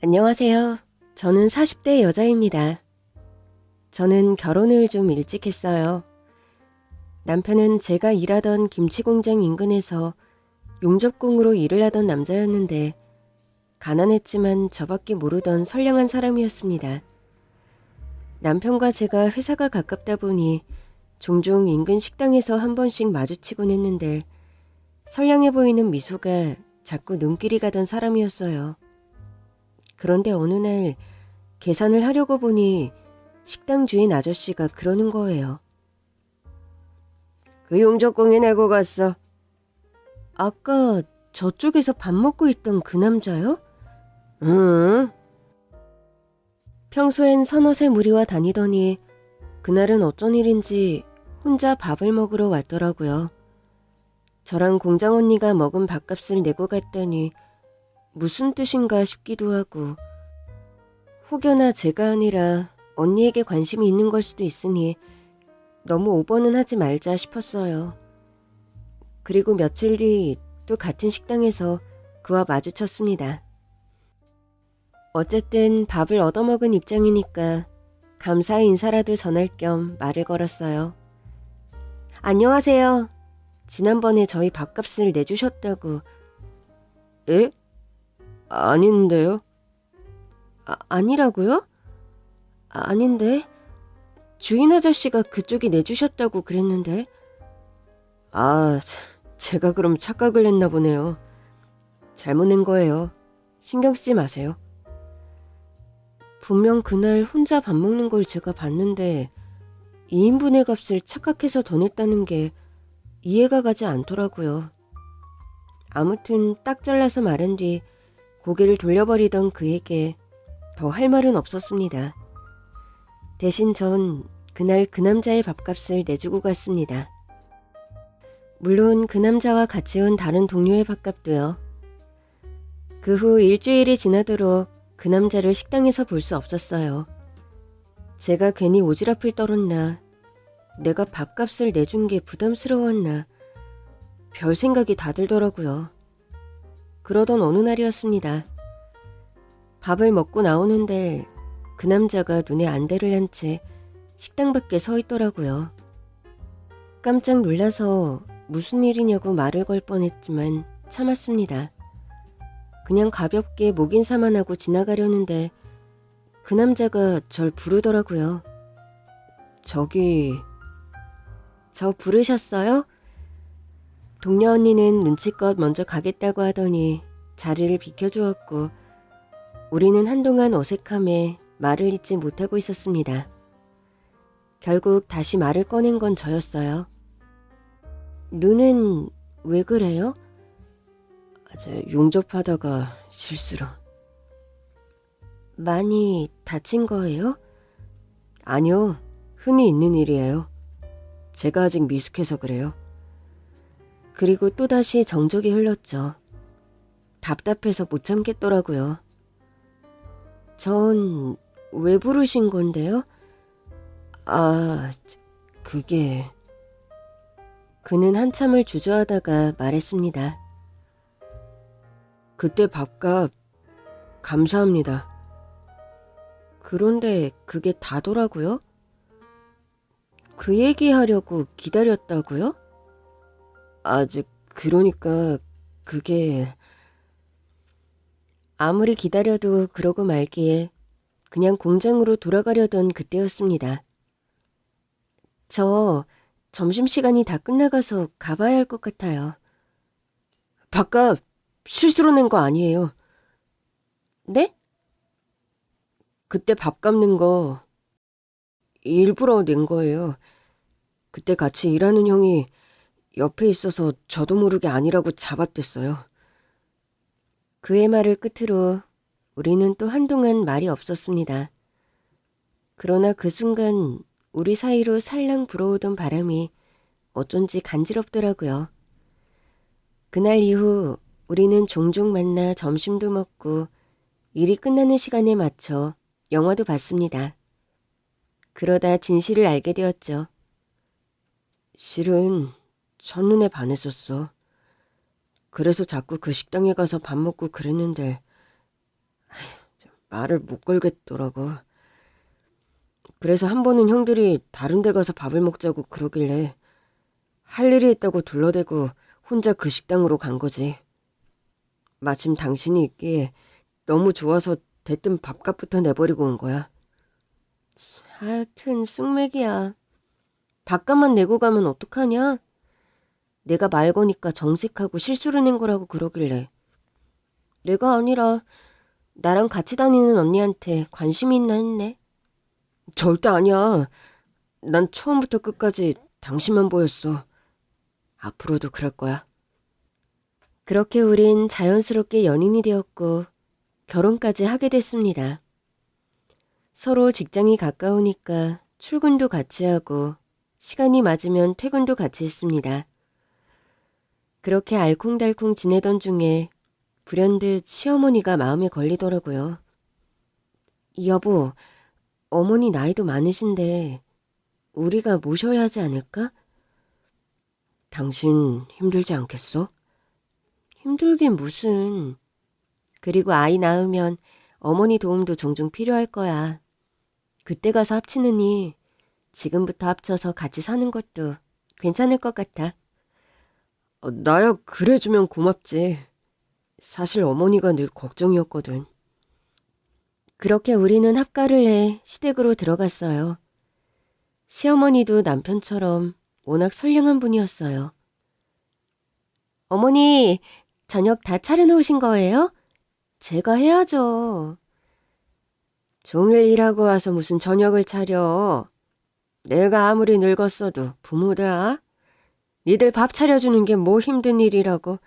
안녕하세요. 저는 40대 여자입니다. 저는 결혼을 좀 일찍 했어요. 남편은 제가 일하던 김치 공장 인근에서 용접공으로 일을 하던 남자였는데 가난했지만 저밖에 모르던 선량한 사람이었습니다. 남편과 제가 회사가 가깝다 보니 종종 인근 식당에서 한 번씩 마주치곤 했는데 선량해 보이는 미소가 자꾸 눈길이 가던 사람이었어요. 그런데 어느 날 계산을 하려고 보니 식당 주인 아저씨가 그러는 거예요. 그 용접공이 내고 갔어. 아까 저쪽에서 밥 먹고 있던 그 남자요? 응. 평소엔 서너새 무리와 다니더니 그날은 어쩐 일인지 혼자 밥을 먹으러 왔더라고요. 저랑 공장 언니가 먹은 밥값을 내고 갔더니 무슨 뜻인가 싶기도 하고 혹여나 제가 아니라 언니에게 관심이 있는 걸 수도 있으니 너무 오버는 하지 말자 싶었어요. 그리고 며칠 뒤 또 같은 식당에서 그와 마주쳤습니다. 어쨌든 밥을 얻어먹은 입장이니까 감사의 인사라도 전할 겸 말을 걸었어요. 안녕하세요. 지난번에 저희 밥값을 내주셨다고. 에? 아닌데요? 아니라고요? 아닌데. 주인 아저씨가 그쪽이 내주셨다고 그랬는데. 제가 그럼 착각을 했나 보네요. 잘못 낸 거예요. 신경 쓰지 마세요. 분명 그날 혼자 밥 먹는 걸 제가 봤는데 2인분의 값을 착각해서 더 냈다는 게 이해가 가지 않더라고요. 아무튼 딱 잘라서 말한 뒤 고개를 돌려버리던 그에게 더 할 말은 없었습니다. 대신 전 그날 그 남자의 밥값을 내주고 갔습니다. 물론 그 남자와 같이 온 다른 동료의 밥값도요. 그 후 일주일이 지나도록 그 남자를 식당에서 볼 수 없었어요. 제가 괜히 오지랖을 떨었나, 내가 밥값을 내준 게 부담스러웠나, 별 생각이 다 들더라고요. 그러던 어느 날이었습니다. 밥을 먹고 나오는데 그 남자가 눈에 안대를 한 채 식당 밖에 서 있더라고요. 깜짝 놀라서 무슨 일이냐고 말을 걸 뻔했지만 참았습니다. 그냥 가볍게 목인사만 하고 지나가려는데 그 남자가 절 부르더라고요. 저 부르셨어요? 동료 언니는 눈치껏 먼저 가겠다고 하더니 자리를 비켜주었고 우리는 한동안 어색함에 말을 잇지 못하고 있었습니다. 결국 다시 말을 꺼낸 건 저였어요. 눈은 왜 그래요? 용접하다가 실수로. 많이 다친 거예요? 아니요, 흔히 있는 일이에요. 제가 아직 미숙해서 그래요. 그리고 또다시 정적이 흘렀죠. 답답해서 못 참겠더라고요. 전 왜 부르신 건데요? 그게... 그는 한참을 주저하다가 말했습니다. 그때 밥값 감사합니다. 그런데 그게 다더라고요? 그 얘기하려고 기다렸다고요? 그러니까 그게... 아무리 기다려도 그러고 말기에 그냥 공장으로 돌아가려던 그때였습니다. 저 점심시간이 다 끝나가서 가봐야 할 것 같아요. 밥값 실수로 낸 거 아니에요. 네? 그때 밥 갚는 거 일부러 낸 거예요. 그때 같이 일하는 형이 옆에 있어서 저도 모르게 아니라고 잡아댔어요. 그의 말을 끝으로 우리는 또 한동안 말이 없었습니다. 그러나 그 순간 우리 사이로 살랑 불어오던 바람이 어쩐지 간지럽더라고요. 그날 이후 우리는 종종 만나 점심도 먹고 일이 끝나는 시간에 맞춰 영화도 봤습니다. 그러다 진실을 알게 되었죠. 실은 첫눈에 반했었어. 그래서 자꾸 그 식당에 가서 밥 먹고 그랬는데 말을 못 걸겠더라고. 그래서 한 번은 형들이 다른 데 가서 밥을 먹자고 그러길래 할 일이 있다고 둘러대고 혼자 그 식당으로 간 거지. 마침 당신이 있기에 너무 좋아서 대뜸 밥값부터 내버리고 온 거야. 하여튼 쑥맥이야. 밥값만 내고 가면 어떡하냐? 내가 말 거니까 정색하고 실수를 낸 거라고 그러길래. 내가 아니라 나랑 같이 다니는 언니한테 관심이 있나 했네. 절대 아니야. 난 처음부터 끝까지 당신만 보였어. 앞으로도 그럴 거야. 그렇게 우린 자연스럽게 연인이 되었고 결혼까지 하게 됐습니다. 서로 직장이 가까우니까 출근도 같이 하고 시간이 맞으면 퇴근도 같이 했습니다. 그렇게 알콩달콩 지내던 중에 불현듯 시어머니가 마음에 걸리더라고요. 여보, 어머니 나이도 많으신데 우리가 모셔야 하지 않을까? 당신 힘들지 않겠어? 힘들긴 무슨. 그리고 아이 낳으면 어머니 도움도 종종 필요할 거야. 그때 가서 합치느니 지금부터 합쳐서 같이 사는 것도 괜찮을 것 같아. 나야 그래주면 고맙지. 사실 어머니가 늘 걱정이었거든. 그렇게 우리는 합가를 해 시댁으로 들어갔어요. 시어머니도 남편처럼 워낙 선량한 분이었어요. 어머니, 저녁 다 차려놓으신 거예요? 제가 해야죠. 종일 일하고 와서 무슨 저녁을 차려. 내가 아무리 늙었어도 부모다. 니들 밥 차려주는 게 뭐 힘든 일이라고.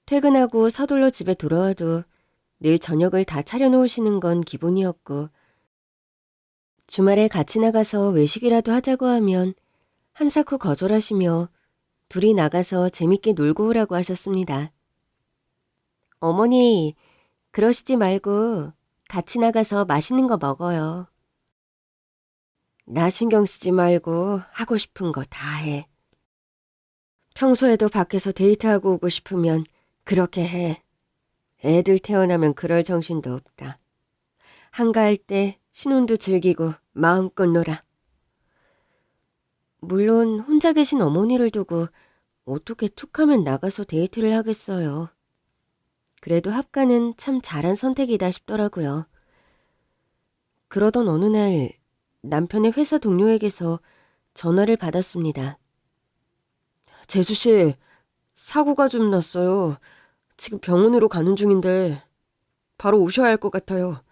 퇴근하고 서둘러 집에 돌아와도 늘 저녁을 다 차려놓으시는 건 기본이었고 주말에 같이 나가서 외식이라도 하자고 하면 한사코 거절하시며 둘이 나가서 재밌게 놀고 오라고 하셨습니다. 어머니, 그러시지 말고 같이 나가서 맛있는 거 먹어요. 나 신경 쓰지 말고 하고 싶은 거 다 해. 평소에도 밖에서 데이트하고 오고 싶으면 그렇게 해. 애들 태어나면 그럴 정신도 없다. 한가할 때 신혼도 즐기고 마음껏 놀아. 물론 혼자 계신 어머니를 두고 어떻게 툭하면 나가서 데이트를 하겠어요. 그래도 합가는 참 잘한 선택이다 싶더라고요. 그러던 어느 날 남편의 회사 동료에게서 전화를 받았습니다. 재수씨, 사고가 좀 났어요. 지금 병원으로 가는 중인데 바로 오셔야 할 것 같아요.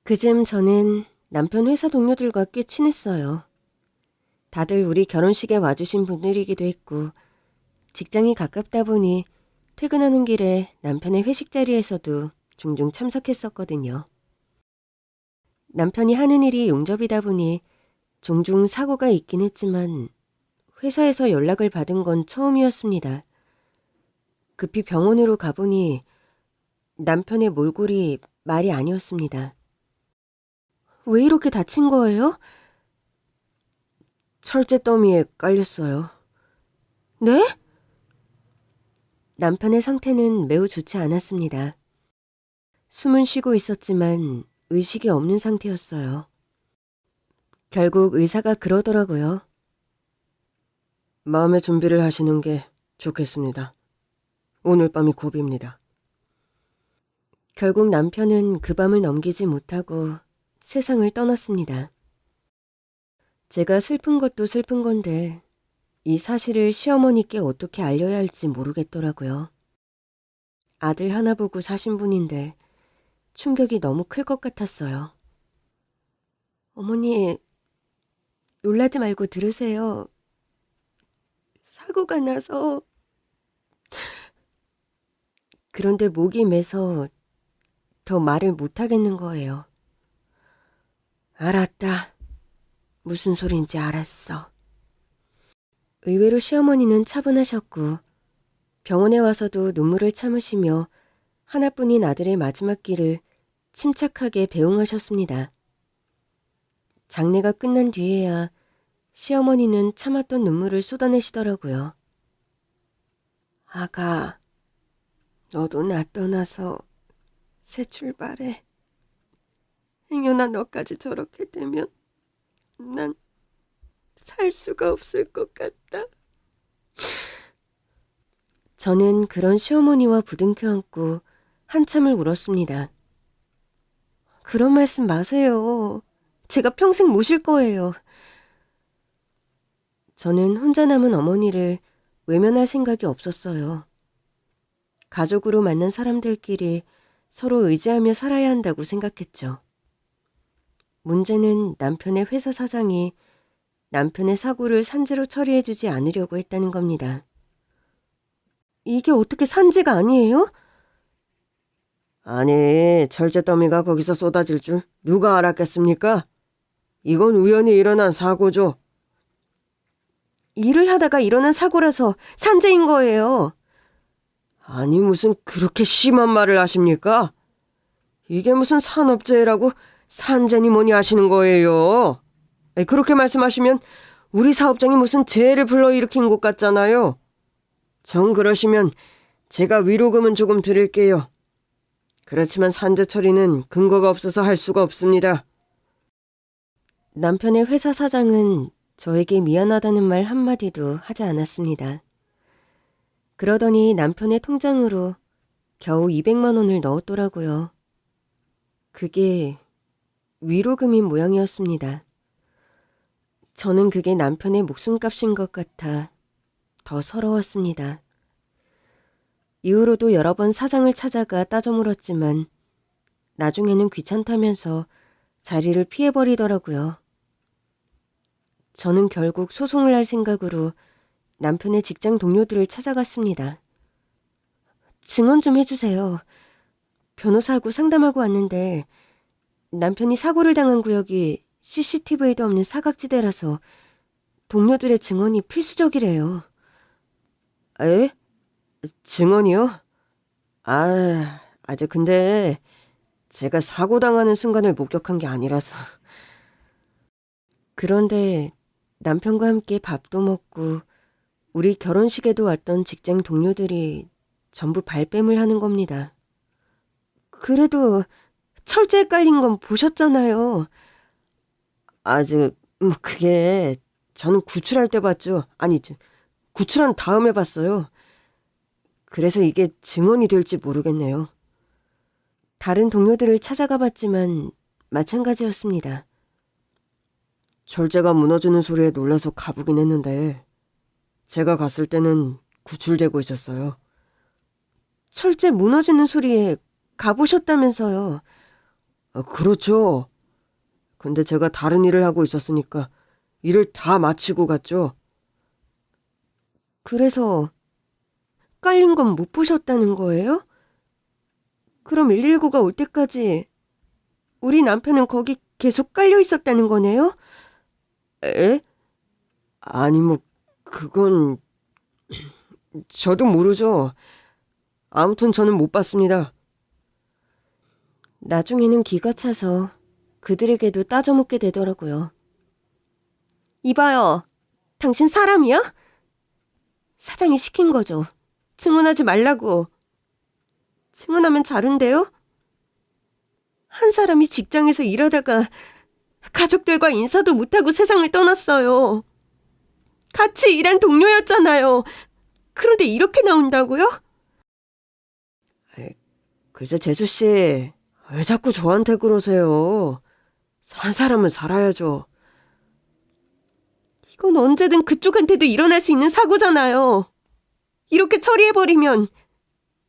그즘 저는 남편 회사 동료들과 꽤 친했어요. 다들 우리 결혼식에 와주신 분들이기도 했고 직장이 가깝다 보니 퇴근하는 길에 남편의 회식 자리에서도 종종 참석했었거든요. 남편이 하는 일이 용접이다 보니 종종 사고가 있긴 했지만 회사에서 연락을 받은 건 처음이었습니다. 급히 병원으로 가보니 남편의 몰골이 말이 아니었습니다. 왜 이렇게 다친 거예요? 철제 더미에 깔렸어요. 네? 남편의 상태는 매우 좋지 않았습니다. 숨은 쉬고 있었지만 의식이 없는 상태였어요. 결국 의사가 그러더라고요. 마음의 준비를 하시는 게 좋겠습니다. 오늘 밤이 고비입니다. 결국 남편은 그 밤을 넘기지 못하고 세상을 떠났습니다. 제가 슬픈 것도 슬픈 건데 이 사실을 시어머니께 어떻게 알려야 할지 모르겠더라고요. 아들 하나 보고 사신 분인데 충격이 너무 클 것 같았어요. 어머니, 놀라지 말고 들으세요. 사고가 나서. 그런데 목이 메서 더 말을 못하겠는 거예요. 알았다. 무슨 소린지 알았어. 의외로 시어머니는 차분하셨고 병원에 와서도 눈물을 참으시며 하나뿐인 아들의 마지막 길을 침착하게 배웅하셨습니다. 장례가 끝난 뒤에야 시어머니는 참았던 눈물을 쏟아내시더라고요. 아가, 너도 나 떠나서 새 출발해. 행여나 너까지 저렇게 되면 난 살 수가 없을 것 같다. 저는 그런 시어머니와 부둥켜 안고 한참을 울었습니다. 그런 말씀 마세요. 제가 평생 모실 거예요. 저는 혼자 남은 어머니를 외면할 생각이 없었어요. 가족으로 만난 사람들끼리 서로 의지하며 살아야 한다고 생각했죠. 문제는 남편의 회사 사장이 남편의 사고를 산재로 처리해주지 않으려고 했다는 겁니다. 이게 어떻게 산재가 아니에요? 아니, 철제 더미가 거기서 쏟아질 줄 누가 알았겠습니까? 이건 우연히 일어난 사고죠. 일을 하다가 일어난 사고라서 산재인 거예요. 아니, 무슨 그렇게 심한 말을 하십니까? 이게 무슨 산업재해라고 산재니 뭐니 하시는 거예요. 그렇게 말씀하시면 우리 사업장이 무슨 재해를 불러일으킨 것 같잖아요. 정 그러시면 제가 위로금은 조금 드릴게요. 그렇지만 산재 처리는 근거가 없어서 할 수가 없습니다. 남편의 회사 사장은 저에게 미안하다는 말 한마디도 하지 않았습니다. 그러더니 남편의 통장으로 겨우 200만 원을 넣었더라고요. 그게 위로금인 모양이었습니다. 저는 그게 남편의 목숨값인 것 같아 더 서러웠습니다. 이후로도 여러 번 사장을 찾아가 따져 물었지만 나중에는 귀찮다면서 자리를 피해버리더라고요. 저는 결국 소송을 할 생각으로 남편의 직장 동료들을 찾아갔습니다. 증언 좀 해주세요. 변호사하고 상담하고 왔는데 남편이 사고를 당한 구역이 CCTV에도 없는 사각지대라서 동료들의 증언이 필수적이래요. 에? 증언이요? 아직 근데 제가 사고 당하는 순간을 목격한 게 아니라서. 그런데 남편과 함께 밥도 먹고 우리 결혼식에도 왔던 직장 동료들이 전부 발뺌을 하는 겁니다. 그래도 철제에 깔린 건 보셨잖아요. 그게 저는 구출할 때 봤죠. 아니, 구출한 다음에 봤어요. 그래서 이게 증언이 될지 모르겠네요. 다른 동료들을 찾아가 봤지만 마찬가지였습니다. 철제가 무너지는 소리에 놀라서 가보긴 했는데 제가 갔을 때는 구출되고 있었어요. 철제 무너지는 소리에 가보셨다면서요. 그렇죠. 근데 제가 다른 일을 하고 있었으니까 일을 다 마치고 갔죠. 그래서 깔린 건 못 보셨다는 거예요? 그럼 119가 올 때까지 우리 남편은 거기 계속 깔려 있었다는 거네요? 에? 아니, 그건 저도 모르죠. 아무튼 저는 못 봤습니다. 나중에는 기가 차서 그들에게도 따져묻게 되더라고요. 이봐요. 당신 사람이야? 사장이 시킨 거죠. 증언하지 말라고. 증언하면 자른대요? 한 사람이 직장에서 일하다가 가족들과 인사도 못하고 세상을 떠났어요. 같이 일한 동료였잖아요. 그런데 이렇게 나온다고요? 글쎄 재주씨, 왜 자꾸 저한테 그러세요? 산 사람은 살아야죠. 이건 언제든 그쪽한테도 일어날 수 있는 사고잖아요. 이렇게 처리해버리면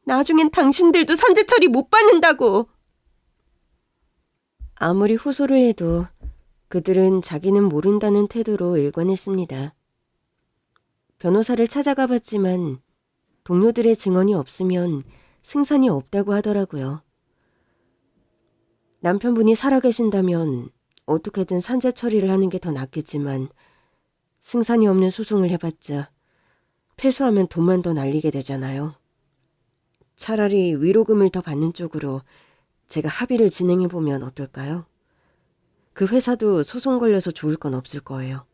나중엔 당신들도 산재 처리 못 받는다고. 아무리 호소를 해도 그들은 자기는 모른다는 태도로 일관했습니다. 변호사를 찾아가 봤지만 동료들의 증언이 없으면 승산이 없다고 하더라고요. 남편분이 살아계신다면 어떻게든 산재 처리를 하는 게 더 낫겠지만 승산이 없는 소송을 해봤자 패소하면 돈만 더 날리게 되잖아요. 차라리 위로금을 더 받는 쪽으로 제가 합의를 진행해보면 어떨까요? 그 회사도 소송 걸려서 좋을 건 없을 거예요.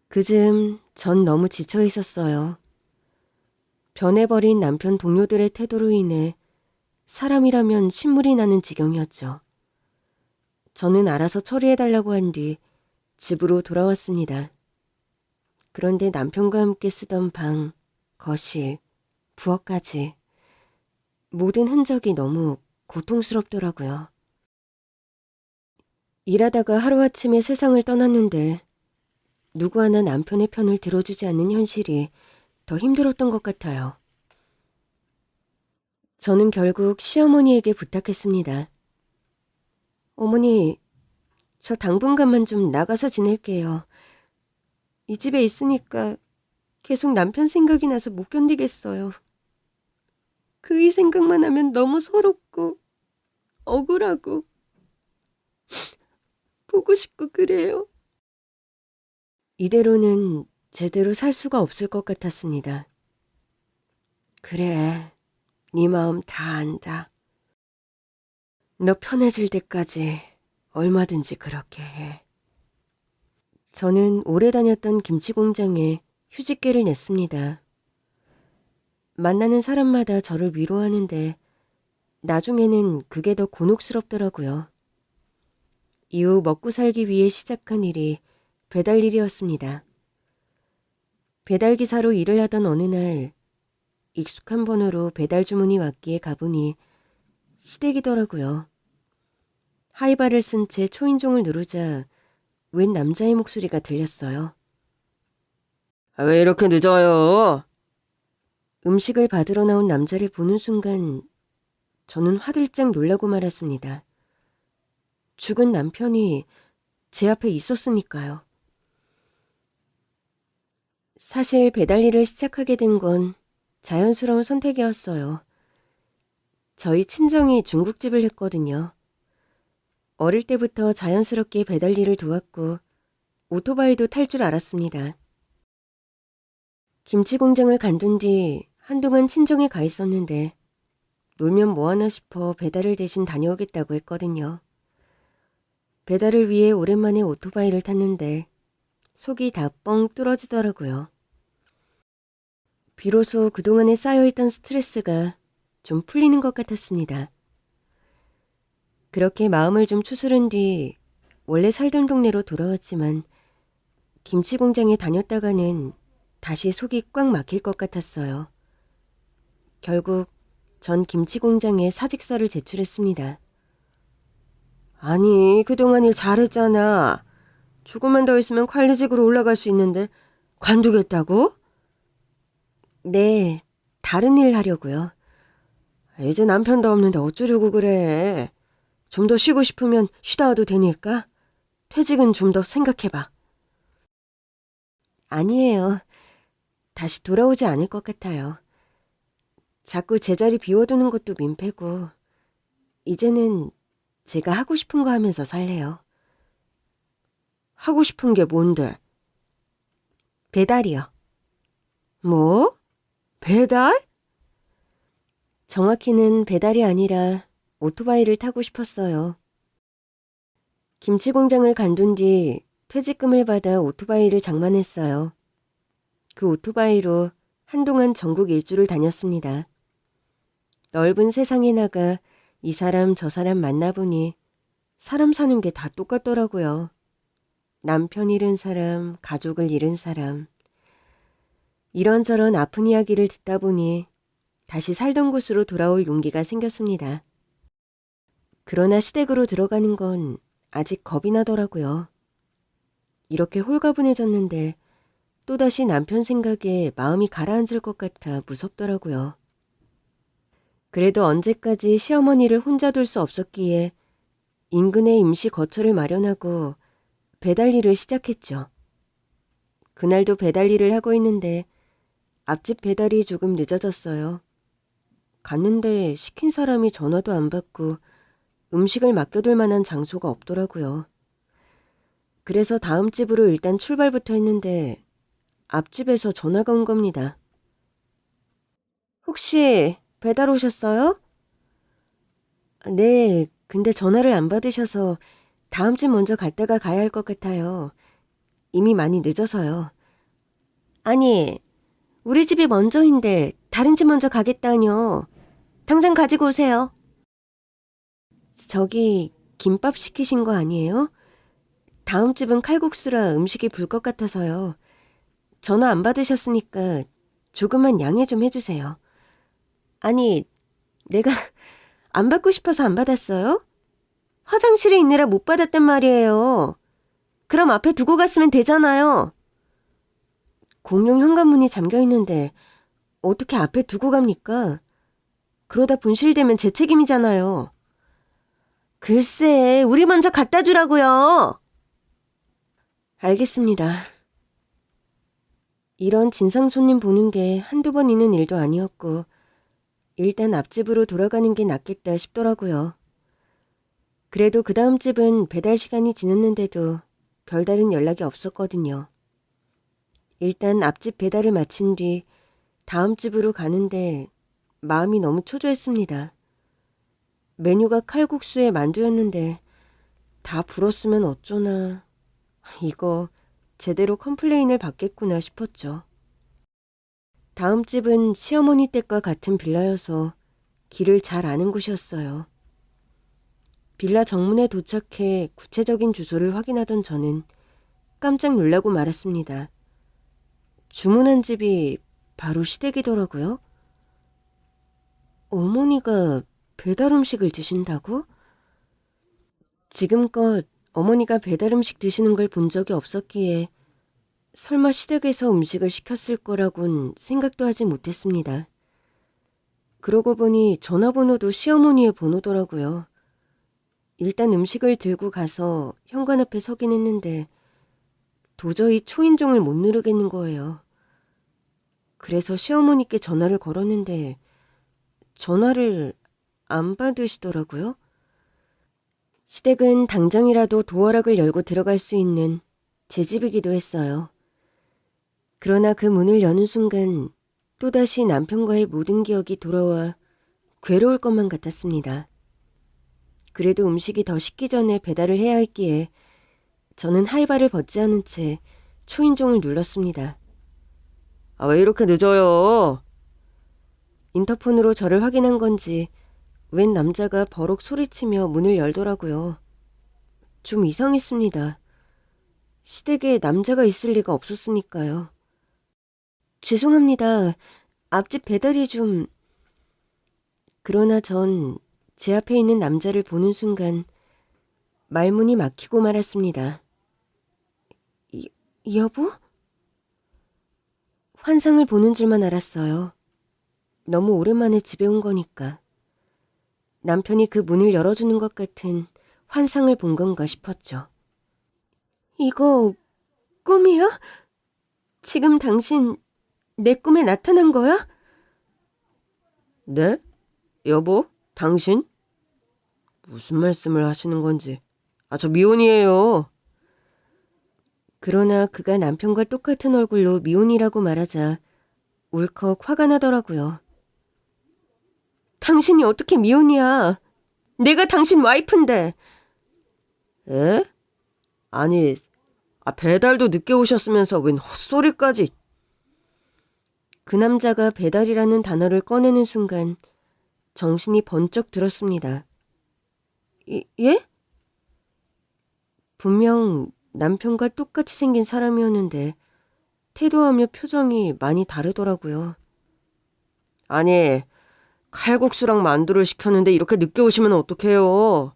그즈음 전 너무 지쳐 있었어요. 변해버린 남편 동료들의 태도로 인해 사람이라면 신물이 나는 지경이었죠. 저는 알아서 처리해달라고 한 뒤 집으로 돌아왔습니다. 그런데 남편과 함께 쓰던 방, 거실, 부엌까지 모든 흔적이 너무 고통스럽더라고요. 일하다가 하루아침에 세상을 떠났는데 누구 하나 남편의 편을 들어주지 않는 현실이 더 힘들었던 것 같아요. 저는 결국 시어머니에게 부탁했습니다. 어머니, 저 당분간만 좀 나가서 지낼게요. 이 집에 있으니까 계속 남편 생각이 나서 못 견디겠어요. 그의 생각만 하면 너무 서럽고 억울하고 보고 싶고 그래요. 이대로는 제대로 살 수가 없을 것 같았습니다. 그래, 네 마음 다 안다. 너 편해질 때까지 얼마든지 그렇게 해. 저는 오래 다녔던 김치 공장에 휴직계를 냈습니다. 만나는 사람마다 저를 위로하는데 나중에는 그게 더 곤혹스럽더라고요. 이후 먹고 살기 위해 시작한 일이 배달 일이었습니다. 배달기사로 일을 하던 어느 날 익숙한 번호로 배달 주문이 왔기에 가보니 시댁이더라고요. 하이바를 쓴 채 초인종을 누르자 웬 남자의 목소리가 들렸어요. 왜 이렇게 늦어요? 음식을 받으러 나온 남자를 보는 순간 저는 화들짝 놀라고 말았습니다. 죽은 남편이 제 앞에 있었으니까요. 사실 배달 일을 시작하게 된 건 자연스러운 선택이었어요. 저희 친정이 중국집을 했거든요. 어릴 때부터 자연스럽게 배달 일을 도왔고 오토바이도 탈 줄 알았습니다. 김치 공장을 간둔 뒤 한동안 친정에 가 있었는데 놀면 뭐하나 싶어 배달을 대신 다녀오겠다고 했거든요. 배달을 위해 오랜만에 오토바이를 탔는데 속이 다 뻥 뚫어지더라고요. 비로소 그동안에 쌓여있던 스트레스가 좀 풀리는 것 같았습니다. 그렇게 마음을 좀 추스른 뒤 원래 살던 동네로 돌아왔지만 김치 공장에 다녔다가는 다시 속이 꽉 막힐 것 같았어요. 결국 전 김치 공장에 사직서를 제출했습니다. 아니, 그동안 일 잘했잖아. 조금만 더 있으면 관리직으로 올라갈 수 있는데 관두겠다고? 네, 다른 일 하려고요. 이제 남편도 없는데 어쩌려고 그래. 좀 더 쉬고 싶으면 쉬다 와도 되니까 퇴직은 좀 더 생각해봐. 아니에요. 다시 돌아오지 않을 것 같아요. 자꾸 제자리 비워두는 것도 민폐고 이제는 제가 하고 싶은 거 하면서 살래요. 하고 싶은 게 뭔데? 배달이요. 뭐? 배달? 정확히는 배달이 아니라 오토바이를 타고 싶었어요. 김치 공장을 간둔 뒤 퇴직금을 받아 오토바이를 장만했어요. 그 오토바이로 한동안 전국 일주를 다녔습니다. 넓은 세상에 나가 이 사람 저 사람 만나보니 사람 사는 게 다 똑같더라고요. 남편 잃은 사람, 가족을 잃은 사람. 이런저런 아픈 이야기를 듣다 보니 다시 살던 곳으로 돌아올 용기가 생겼습니다. 그러나 시댁으로 들어가는 건 아직 겁이 나더라고요. 이렇게 홀가분해졌는데 또다시 남편 생각에 마음이 가라앉을 것 같아 무섭더라고요. 그래도 언제까지 시어머니를 혼자 둘 수 없었기에 인근에 임시 거처를 마련하고 배달 일을 시작했죠. 그날도 배달 일을 하고 있는데 앞집 배달이 조금 늦어졌어요. 갔는데 시킨 사람이 전화도 안 받고 음식을 맡겨둘 만한 장소가 없더라고요. 그래서 다음 집으로 일단 출발부터 했는데 앞집에서 전화가 온 겁니다. 혹시 배달 오셨어요? 네, 근데 전화를 안 받으셔서 다음 집 먼저 갔다가 가야 할 것 같아요. 이미 많이 늦어서요. 아니, 우리 집이 먼저인데 다른 집 먼저 가겠다뇨. 당장 가지고 오세요. 저기 김밥 시키신 거 아니에요? 다음 집은 칼국수라 음식이 불 것 같아서요. 전화 안 받으셨으니까 조금만 양해 좀 해주세요. 아니, 내가 안 받고 싶어서 안 받았어요? 화장실에 있느라 못 받았단 말이에요. 그럼 앞에 두고 갔으면 되잖아요. 공용 현관문이 잠겨 있는데 어떻게 앞에 두고 갑니까? 그러다 분실되면 제 책임이잖아요. 글쎄, 우리 먼저 갖다 주라고요. 알겠습니다. 이런 진상 손님 보는 게 한두 번 있는 일도 아니었고 일단 앞집으로 돌아가는 게 낫겠다 싶더라고요. 그래도 그 다음 집은 배달 시간이 지났는데도 별다른 연락이 없었거든요. 일단 앞집 배달을 마친 뒤 다음 집으로 가는데 마음이 너무 초조했습니다. 메뉴가 칼국수에 만두였는데 다 불었으면 어쩌나. 이거 제대로 컴플레인을 받겠구나 싶었죠. 다음 집은 시어머니 댁과 같은 빌라여서 길을 잘 아는 곳이었어요. 빌라 정문에 도착해 구체적인 주소를 확인하던 저는 깜짝 놀라고 말았습니다. 주문한 집이 바로 시댁이더라고요. 어머니가 배달 음식을 드신다고? 지금껏 어머니가 배달 음식 드시는 걸 본 적이 없었기에 설마 시댁에서 음식을 시켰을 거라곤 생각도 하지 못했습니다. 그러고 보니 전화번호도 시어머니의 번호더라고요. 일단 음식을 들고 가서 현관 앞에 서긴 했는데 도저히 초인종을 못 누르겠는 거예요. 그래서 시어머니께 전화를 걸었는데 전화를 안 받으시더라고요. 시댁은 당장이라도 도어락을 열고 들어갈 수 있는 제 집이기도 했어요. 그러나 그 문을 여는 순간 또다시 남편과의 모든 기억이 돌아와 괴로울 것만 같았습니다. 그래도 음식이 더 식기 전에 배달을 해야 했기에 저는 하이바를 벗지 않은 채 초인종을 눌렀습니다. 아, 왜 이렇게 늦어요? 인터폰으로 저를 확인한 건지 웬 남자가 버럭 소리치며 문을 열더라고요. 좀 이상했습니다. 시댁에 남자가 있을 리가 없었으니까요. 죄송합니다. 앞집 배달이 좀... 그러나 전 제 앞에 있는 남자를 보는 순간 말문이 막히고 말았습니다. 여보? 환상을 보는 줄만 알았어요. 너무 오랜만에 집에 온 거니까. 남편이 그 문을 열어주는 것 같은 환상을 본 건가 싶었죠. 이거 꿈이야? 지금 당신 내 꿈에 나타난 거야? 네? 여보? 당신? 무슨 말씀을 하시는 건지. 아, 저 미혼이에요. 그러나 그가 남편과 똑같은 얼굴로 미혼이라고 말하자 울컥 화가 나더라고요. 당신이 어떻게 미혼이야? 내가 당신 와이프인데. 에? 아니, 배달도 늦게 오셨으면서 웬 헛소리까지. 그 남자가 배달이라는 단어를 꺼내는 순간 정신이 번쩍 들었습니다. 예? 분명 남편과 똑같이 생긴 사람이었는데 태도하며 표정이 많이 다르더라고요. 아니, 칼국수랑 만두를 시켰는데 이렇게 늦게 오시면 어떡해요.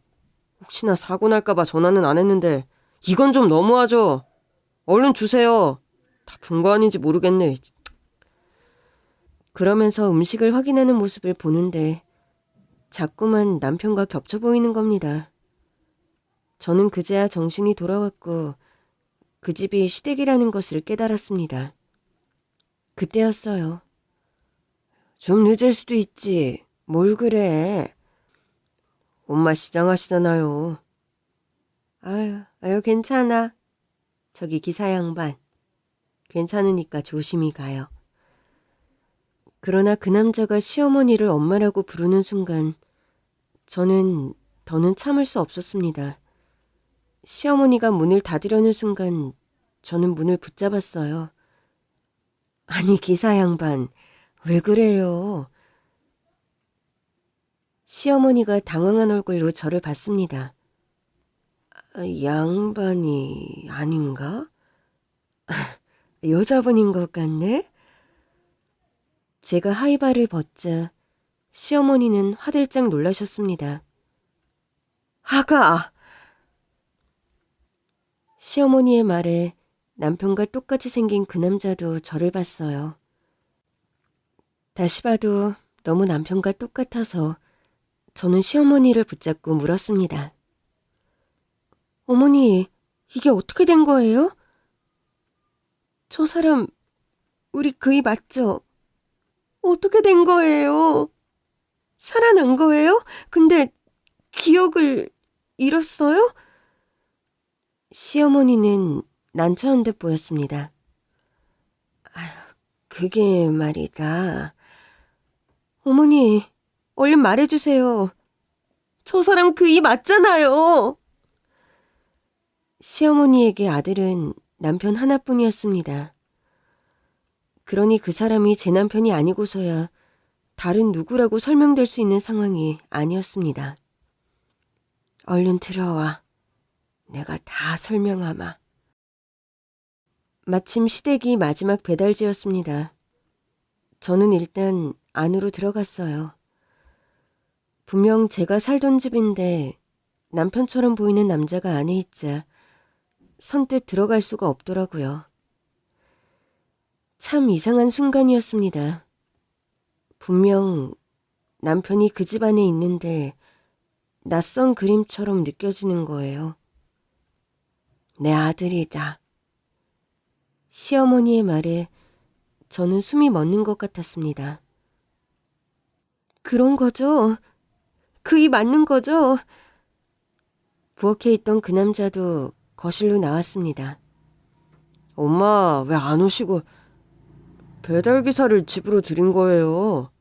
혹시나 사고 날까봐 전화는 안 했는데 이건 좀 너무하죠. 얼른 주세요. 다 분 거 아닌지 모르겠네. 그러면서 음식을 확인하는 모습을 보는데 자꾸만 남편과 겹쳐 보이는 겁니다. 저는 그제야 정신이 돌아왔고 그 집이 시댁이라는 것을 깨달았습니다. 그때였어요. 좀 늦을 수도 있지. 뭘 그래. 엄마 시장하시잖아요. 아유, 괜찮아. 저기 기사 양반. 괜찮으니까 조심히 가요. 그러나 그 남자가 시어머니를 엄마라고 부르는 순간 저는 더는 참을 수 없었습니다. 시어머니가 문을 닫으려는 순간 저는 문을 붙잡았어요. 아니, 기사 양반, 왜 그래요? 시어머니가 당황한 얼굴로 저를 봤습니다. 양반이 아닌가? 여자분인 것 같네? 제가 하이바를 벗자 시어머니는 화들짝 놀라셨습니다. 아가! 시어머니의 말에 남편과 똑같이 생긴 그 남자도 저를 봤어요. 다시 봐도 너무 남편과 똑같아서 저는 시어머니를 붙잡고 물었습니다. 어머니, 이게 어떻게 된 거예요? 저 사람 우리 그이 맞죠? 어떻게 된 거예요? 살아난 거예요? 근데 기억을 잃었어요? 시어머니는 난처한 듯 보였습니다. 그게 말이다. 어머니, 얼른 말해주세요. 저 사람 그이 맞잖아요. 시어머니에게 아들은 남편 하나뿐이었습니다. 그러니 그 사람이 제 남편이 아니고서야 다른 누구라고 설명될 수 있는 상황이 아니었습니다. 얼른 들어와. 내가 다 설명하마. 마침 시댁이 마지막 배달지였습니다. 저는 일단 안으로 들어갔어요. 분명 제가 살던 집인데 남편처럼 보이는 남자가 안에 있자 선뜻 들어갈 수가 없더라고요. 참 이상한 순간이었습니다. 분명 남편이 그 집 안에 있는데 낯선 그림처럼 느껴지는 거예요. 내 아들이다. 시어머니의 말에 저는 숨이 멎는 것 같았습니다. 그런 거죠? 그이 맞는 거죠? 부엌에 있던 그 남자도 거실로 나왔습니다. 엄마, 왜 안 오시고 배달기사를 집으로 들인 거예요?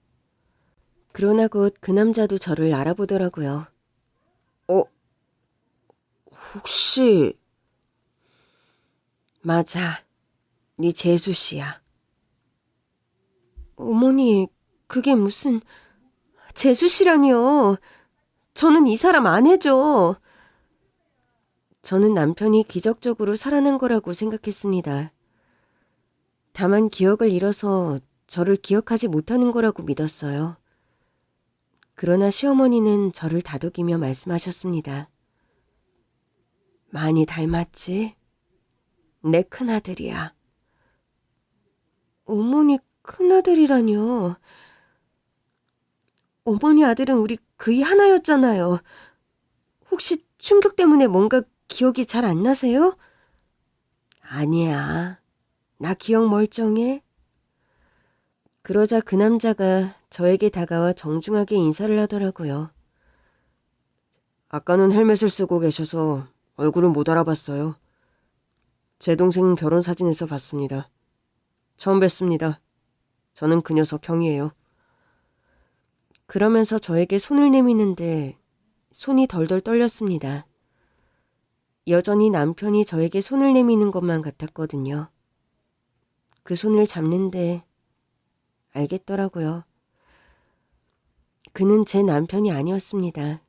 그러나 곧 그 남자도 저를 알아보더라고요. 혹시... 맞아, 네 재수 씨야. 어머니, 그게 무슨... 재수 씨라니요. 저는 이 사람 아내죠. 저는 남편이 기적적으로 살아난 거라고 생각했습니다. 다만 기억을 잃어서 저를 기억하지 못하는 거라고 믿었어요. 그러나 시어머니는 저를 다독이며 말씀하셨습니다. 많이 닮았지? 내 큰아들이야. 어머니 큰아들이라뇨. 어머니 아들은 우리 그이 하나였잖아요. 혹시 충격 때문에 뭔가 기억이 잘 안 나세요? 아니야. 나 기억 멀쩡해. 그러자 그 남자가 저에게 다가와 정중하게 인사를 하더라고요. 아까는 헬멧을 쓰고 계셔서 얼굴을 못 알아봤어요. 제 동생 결혼 사진에서 봤습니다. 처음 뵙습니다. 저는 그 녀석 형이에요. 그러면서 저에게 손을 내미는데 손이 덜덜 떨렸습니다. 여전히 남편이 저에게 손을 내미는 것만 같았거든요. 그 손을 잡는데 알겠더라고요. 그는 제 남편이 아니었습니다.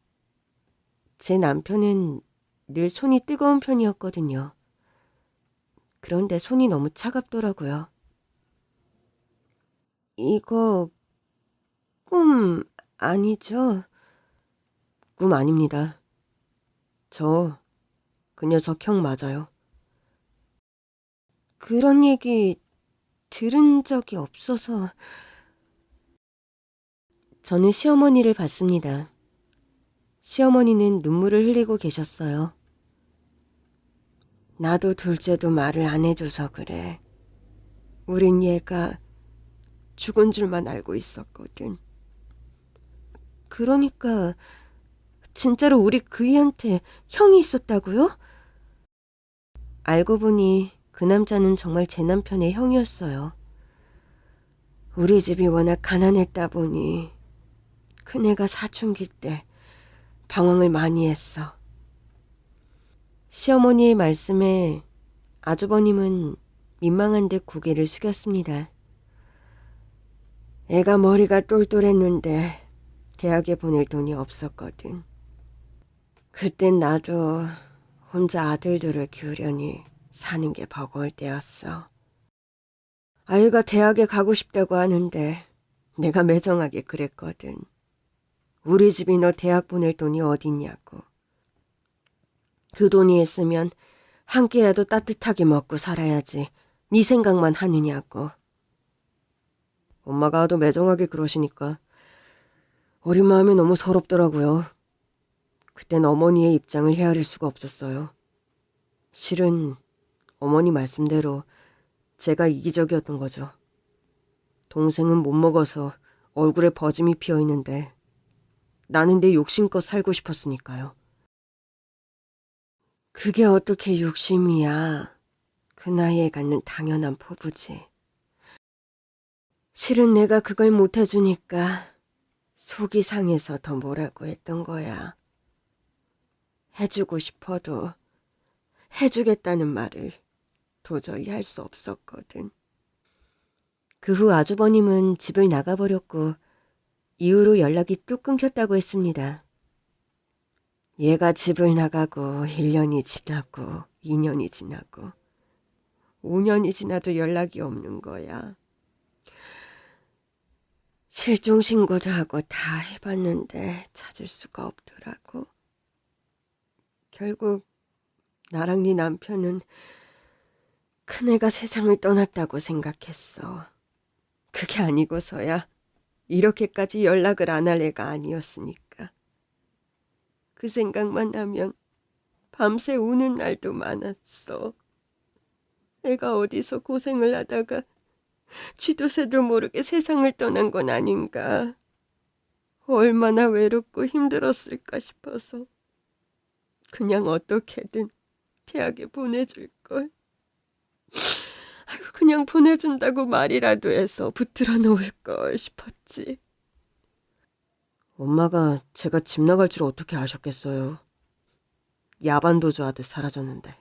제 남편은 늘 손이 뜨거운 편이었거든요. 그런데 손이 너무 차갑더라고요. 이거 꿈 아니죠? 꿈 아닙니다. 저 그 녀석 형 맞아요. 그런 얘기 들은 적이 없어서. 저는 시어머니를 봤습니다. 시어머니는 눈물을 흘리고 계셨어요. 나도 둘째도 말을 안 해줘서 그래. 우린 얘가 죽은 줄만 알고 있었거든. 그러니까 진짜로 우리 그이한테 형이 있었다고요? 알고 보니 그 남자는 정말 제 남편의 형이었어요. 우리 집이 워낙 가난했다 보니 큰애가 사춘기 때 방황을 많이 했어. 시어머니의 말씀에 아주버님은 민망한 듯 고개를 숙였습니다. 애가 머리가 똘똘했는데 대학에 보낼 돈이 없었거든. 그땐 나도 혼자 아들들을 키우려니 사는 게 버거울 때였어. 아이가 대학에 가고 싶다고 하는데 내가 매정하게 그랬거든. 우리 집이 너 대학 보낼 돈이 어딨냐고. 그 돈이 있으면 한 끼라도 따뜻하게 먹고 살아야지 네 생각만 하느냐고. 엄마가 하도 매정하게 그러시니까 어린 마음이 너무 서럽더라고요. 그땐 어머니의 입장을 헤아릴 수가 없었어요. 실은 어머니 말씀대로 제가 이기적이었던 거죠. 동생은 못 먹어서 얼굴에 버짐이 피어 있는데 나는 내 욕심껏 살고 싶었으니까요. 그게 어떻게 욕심이야. 그 나이에 갖는 당연한 포부지. 실은 내가 그걸 못 해주니까 속이 상해서 더 뭐라고 했던 거야. 해주고 싶어도 해주겠다는 말을 도저히 할 수 없었거든. 그 후 아주버님은 집을 나가버렸고 이후로 연락이 뚝 끊겼다고 했습니다. 얘가 집을 나가고 1년이 지나고 2년이 지나고 5년이 지나도 연락이 없는 거야. 실종 신고도 하고 다 해봤는데 찾을 수가 없더라고. 결국 나랑 네 남편은 큰애가 세상을 떠났다고 생각했어. 그게 아니고서야 이렇게까지 연락을 안 할 애가 아니었으니까. 그 생각만 하면 밤새 우는 날도 많았어. 애가 어디서 고생을 하다가 쥐도 새도 모르게 세상을 떠난 건 아닌가. 얼마나 외롭고 힘들었을까 싶어서 그냥 어떻게든 대학에 보내줄걸. 그냥 보내준다고 말이라도 해서 붙들어 놓을걸 싶었지. 엄마가 제가 집 나갈 줄 어떻게 아셨겠어요. 야반도주 하듯 사라졌는데.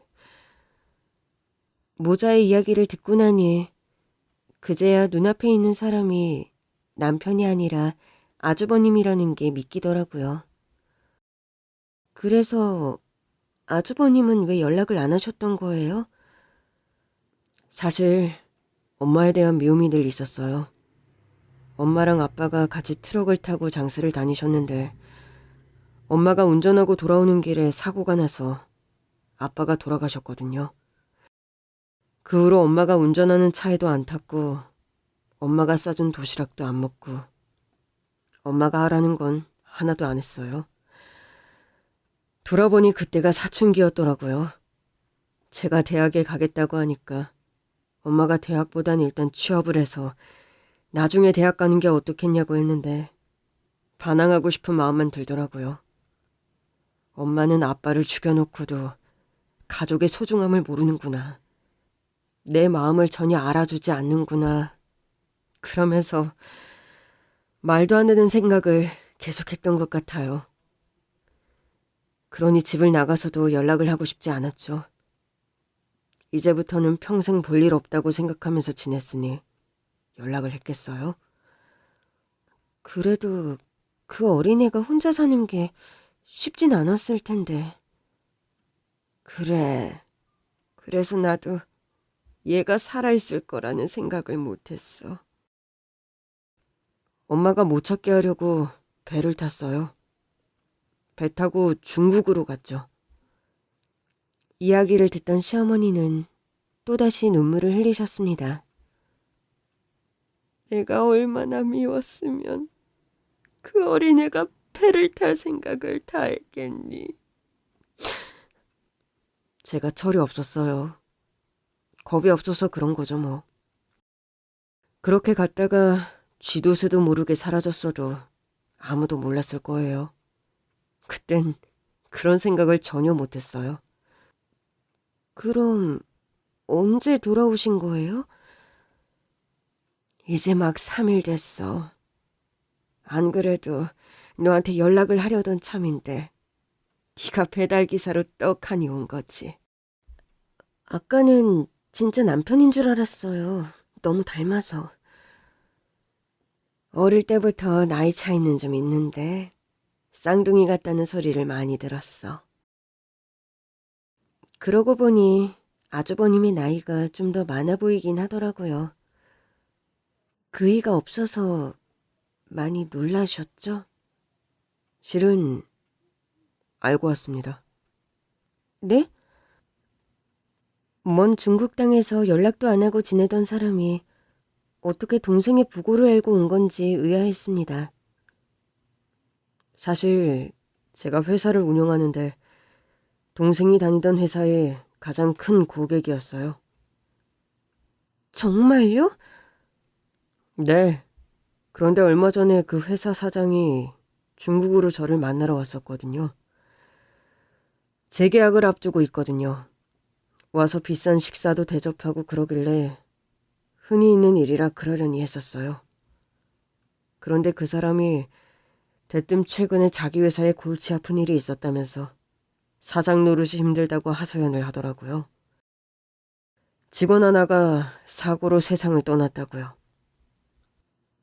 모자의 이야기를 듣고 나니 그제야 눈앞에 있는 사람이 남편이 아니라 아주버님이라는 게 믿기더라고요. 그래서 아주버님은 왜 연락을 안 하셨던 거예요? 사실 엄마에 대한 미움이 늘 있었어요. 엄마랑 아빠가 같이 트럭을 타고 장사를 다니셨는데 엄마가 운전하고 돌아오는 길에 사고가 나서 아빠가 돌아가셨거든요. 그 후로 엄마가 운전하는 차에도 안 탔고 엄마가 싸준 도시락도 안 먹고 엄마가 하라는 건 하나도 안 했어요. 돌아보니 그때가 사춘기였더라고요. 제가 대학에 가겠다고 하니까 엄마가 대학보단 일단 취업을 해서 나중에 대학 가는 게 어떻겠냐고 했는데 반항하고 싶은 마음만 들더라고요. 엄마는 아빠를 죽여놓고도 가족의 소중함을 모르는구나. 내 마음을 전혀 알아주지 않는구나. 그러면서 말도 안 되는 생각을 계속했던 것 같아요. 그러니 집을 나가서도 연락을 하고 싶지 않았죠. 이제부터는 평생 볼 일 없다고 생각하면서 지냈으니 연락을 했겠어요? 그래도 그 어린애가 혼자 사는 게 쉽진 않았을 텐데. 그래. 그래서 나도 얘가 살아있을 거라는 생각을 못했어. 엄마가 못 찾게 하려고 배를 탔어요. 배 타고 중국으로 갔죠. 이야기를 듣던 시어머니는 또다시 눈물을 흘리셨습니다. 내가 얼마나 미웠으면 그 어린애가 배를 탈 생각을 다 했겠니. 제가 철이 없었어요. 겁이 없어서 그런 거죠 뭐. 그렇게 갔다가 쥐도 새도 모르게 사라졌어도 아무도 몰랐을 거예요. 그땐 그런 생각을 전혀 못했어요. 그럼 언제 돌아오신 거예요? 이제 막 3일 됐어. 안 그래도 너한테 연락을 하려던 참인데 네가 배달기사로 떡하니 온 거지. 아까는 진짜 남편인 줄 알았어요. 너무 닮아서. 어릴 때부터 나이 차이는 좀 있는데 쌍둥이 같다는 소리를 많이 들었어. 그러고 보니 아주버님의 나이가 좀 더 많아 보이긴 하더라고요. 그이가 없어서 많이 놀라셨죠? 실은 알고 왔습니다. 네? 먼 중국 땅에서 연락도 안 하고 지내던 사람이 어떻게 동생의 부고를 알고 온 건지 의아했습니다. 사실 제가 회사를 운영하는데 동생이 다니던 회사의 가장 큰 고객이었어요. 정말요? 네. 그런데 얼마 전에 그 회사 사장이 중국으로 저를 만나러 왔었거든요. 재계약을 앞두고 있거든요. 와서 비싼 식사도 대접하고 그러길래 흔히 있는 일이라 그러려니 했었어요. 그런데 그 사람이 대뜸 최근에 자기 회사에 골치 아픈 일이 있었다면서 사장 노릇이 힘들다고 하소연을 하더라고요. 직원 하나가 사고로 세상을 떠났다고요.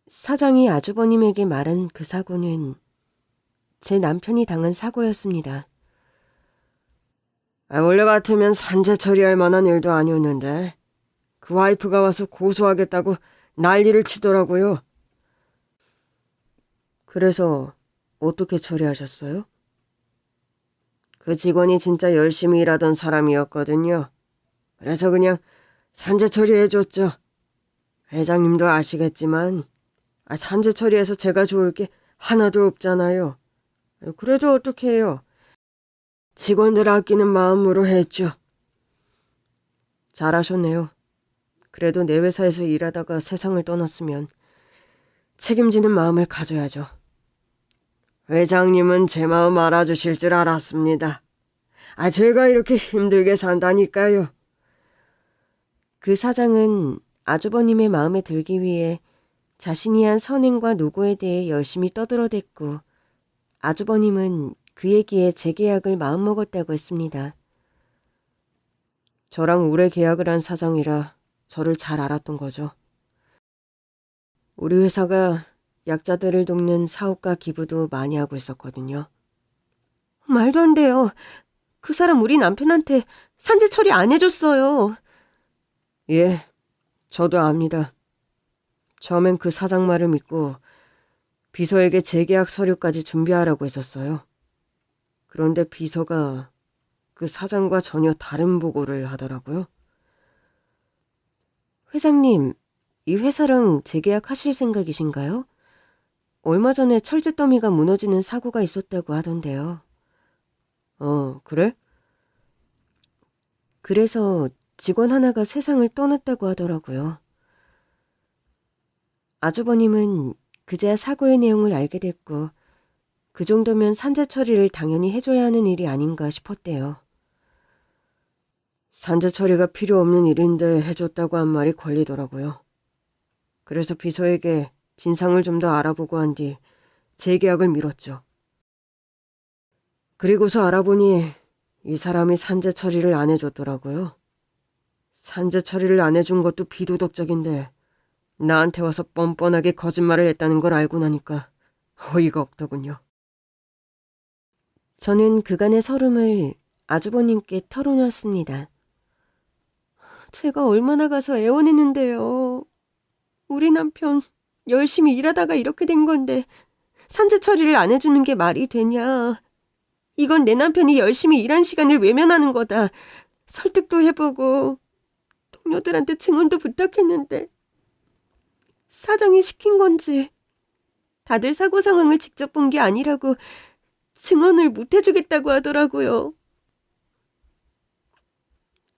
사장이 아주버님에게 말한 그 사고는 제 남편이 당한 사고였습니다. 원래 같으면 산재 처리할 만한 일도 아니었는데 그 와이프가 와서 고소하겠다고 난리를 치더라고요. 그래서 어떻게 처리하셨어요? 그 직원이 진짜 열심히 일하던 사람이었거든요. 그래서 그냥 산재 처리해줬죠. 회장님도 아시겠지만 산재 처리해서 제가 좋을 게 하나도 없잖아요. 그래도 어떻게 해요? 직원들 아끼는 마음으로 했죠. 잘하셨네요. 그래도 내 회사에서 일하다가 세상을 떠났으면 책임지는 마음을 가져야죠. 회장님은 제 마음 알아주실 줄 알았습니다. 제가 이렇게 힘들게 산다니까요. 그 사장은 아주버님의 마음에 들기 위해 자신이 한 선행과 노고에 대해 열심히 떠들어댔고 아주버님은 그 얘기에 재계약을 마음먹었다고 했습니다. 저랑 오래 계약을 한 사장이라 저를 잘 알았던 거죠. 우리 회사가 약자들을 돕는 사업과 기부도 많이 하고 있었거든요. 말도 안 돼요. 그 사람 우리 남편한테 산재 처리 안 해줬어요. 예, 저도 압니다. 처음엔 그 사장 말을 믿고 비서에게 재계약 서류까지 준비하라고 했었어요. 그런데 비서가 그 사장과 전혀 다른 보고를 하더라고요. 회장님, 이 회사랑 재계약하실 생각이신가요? 얼마 전에 철제 더미가 무너지는 사고가 있었다고 하던데요. 그래? 그래서 직원 하나가 세상을 떠났다고 하더라고요. 아주버님은 그제야 사고의 내용을 알게 됐고 그 정도면 산재 처리를 당연히 해줘야 하는 일이 아닌가 싶었대요. 산재 처리가 필요 없는 일인데 해줬다고 한 말이 걸리더라고요. 그래서 비서에게 진상을 좀 더 알아보고 한 뒤 재계약을 미뤘죠. 그리고서 알아보니 이 사람이 산재 처리를 안 해줬더라고요. 산재 처리를 안 해준 것도 비도덕적인데 나한테 와서 뻔뻔하게 거짓말을 했다는 걸 알고 나니까 어이가 없더군요. 저는 그간의 서름을 아주버님께 털어놓았습니다. 제가 얼마나 가서 애원했는데요. 우리 남편 열심히 일하다가 이렇게 된 건데 산재 처리를 안 해주는 게 말이 되냐. 이건 내 남편이 열심히 일한 시간을 외면하는 거다. 설득도 해보고 동료들한테 증언도 부탁했는데 사장이 시킨 건지 다들 사고 상황을 직접 본 게 아니라고 증언을 못 해주겠다고 하더라고요.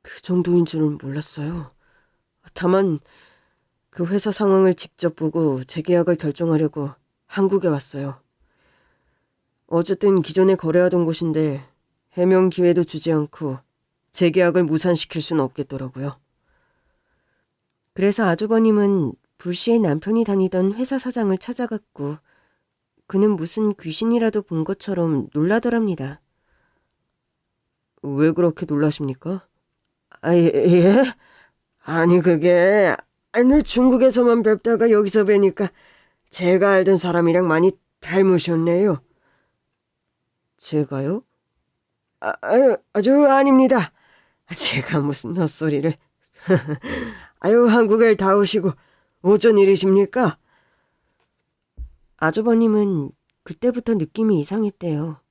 그 정도인 줄은 몰랐어요. 다만 그 회사 상황을 직접 보고 재계약을 결정하려고 한국에 왔어요. 어쨌든 기존에 거래하던 곳인데 해명 기회도 주지 않고 재계약을 무산시킬 수는 없겠더라고요. 그래서 아주버님은 불시에 남편이 다니던 회사 사장을 찾아갔고 그는 무슨 귀신이라도 본 것처럼 놀라더랍니다. 왜 그렇게 놀라십니까? 예? 아니 그게 늘 중국에서만 뵙다가 여기서 뵈니까 제가 알던 사람이랑 많이 닮으셨네요. 제가요? 아주 아닙니다. 제가 무슨 헛소리를. 아유, 한국에 다 오시고 어쩐 일이십니까? 아주버님은 그때부터 느낌이 이상했대요.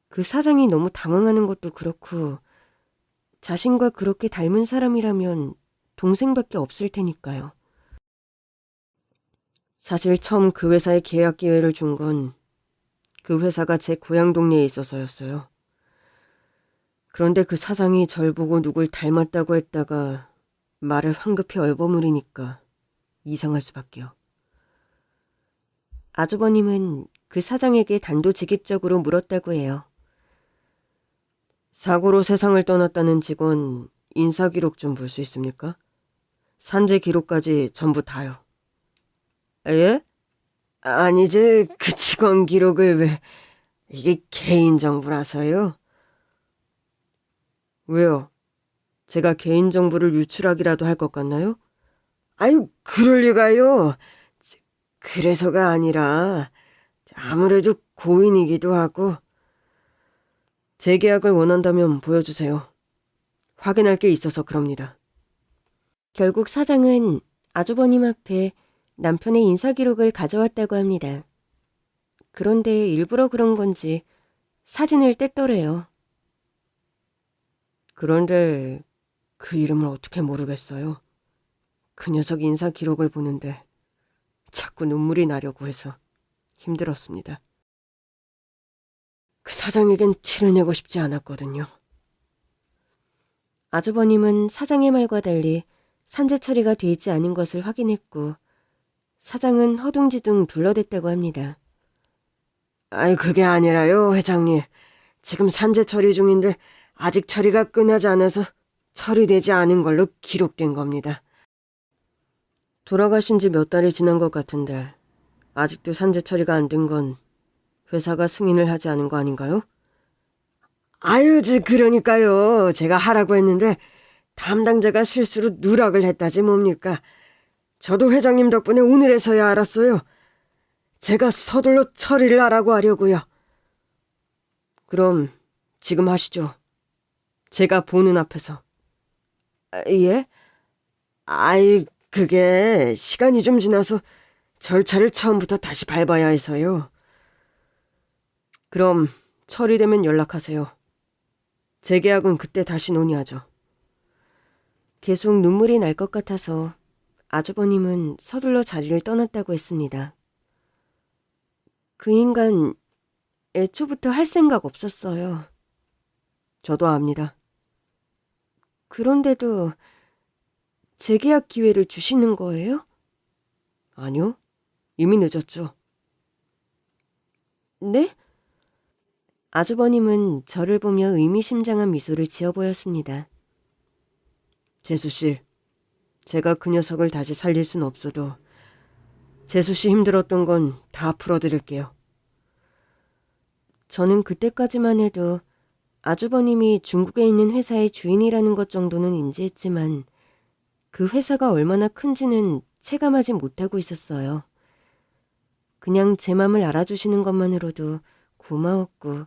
그 사장이 너무 당황하는 것도 그렇고 자신과 그렇게 닮은 사람이라면 동생밖에 없을 테니까요. 사실 처음 그 회사에 계약 기회를 준 건 그 회사가 제 고향 동네에 있어서였어요. 그런데 그 사장이 절 보고 누굴 닮았다고 했다가 말을 황급히 얼버무리니까 이상할 수밖에요. 아주버님은 그 사장에게 단도직입적으로 물었다고 해요. 사고로 세상을 떠났다는 직원 인사기록 좀 볼 수 있습니까? 산재 기록까지 전부 다요. 예? 아니지, 그 직원 기록을 왜... 이게 개인정보라서요. 왜요? 제가 개인정보를 유출하기라도 할 것 같나요? 아유, 그럴 리가요. 그래서가 아니라 아무래도 고인이기도 하고. 재계약을 원한다면 보여주세요. 확인할 게 있어서 그럽니다. 결국 사장은 아주버님 앞에 남편의 인사기록을 가져왔다고 합니다. 그런데 일부러 그런 건지 사진을 뗐더래요. 그런데 그 이름을 어떻게 모르겠어요. 그 녀석 인사기록을 보는데 자꾸 눈물이 나려고 해서 힘들었습니다. 그 사장에겐 티를 내고 싶지 않았거든요. 아주버님은 사장의 말과 달리 산재 처리가 돼 있지 않은 것을 확인했고 사장은 허둥지둥 둘러댔다고 합니다. 아이, 그게 아니라요, 회장님. 지금 산재 처리 중인데 아직 처리가 끝나지 않아서 처리되지 않은 걸로 기록된 겁니다. 돌아가신 지 몇 달이 지난 것 같은데 아직도 산재 처리가 안 된 건 회사가 승인을 하지 않은 거 아닌가요? 아유, 그러니까요. 제가 하라고 했는데 담당자가 실수로 누락을 했다지 뭡니까. 저도 회장님 덕분에 오늘에서야 알았어요. 제가 서둘러 처리를 하려고요. 그럼 지금 하시죠. 제가 보는 앞에서. 예? 아이, 그게 시간이 좀 지나서 절차를 처음부터 다시 밟아야 해서요. 그럼 처리되면 연락하세요. 재계약은 그때 다시 논의하죠. 계속 눈물이 날 것 같아서 아주버님은 서둘러 자리를 떠났다고 했습니다. 그 인간 애초부터 할 생각 없었어요. 저도 압니다. 그런데도 재계약 기회를 주시는 거예요? 아니요. 이미 늦었죠. 네? 아주버님은 저를 보며 의미심장한 미소를 지어 보였습니다. 재수씨, 제가 그 녀석을 다시 살릴 순 없어도 재수씨 힘들었던 건 다 풀어드릴게요. 저는 그때까지만 해도 아주버님이 중국에 있는 회사의 주인이라는 것 정도는 인지했지만 그 회사가 얼마나 큰지는 체감하지 못하고 있었어요. 그냥 제 맘을 알아주시는 것만으로도 고마웠고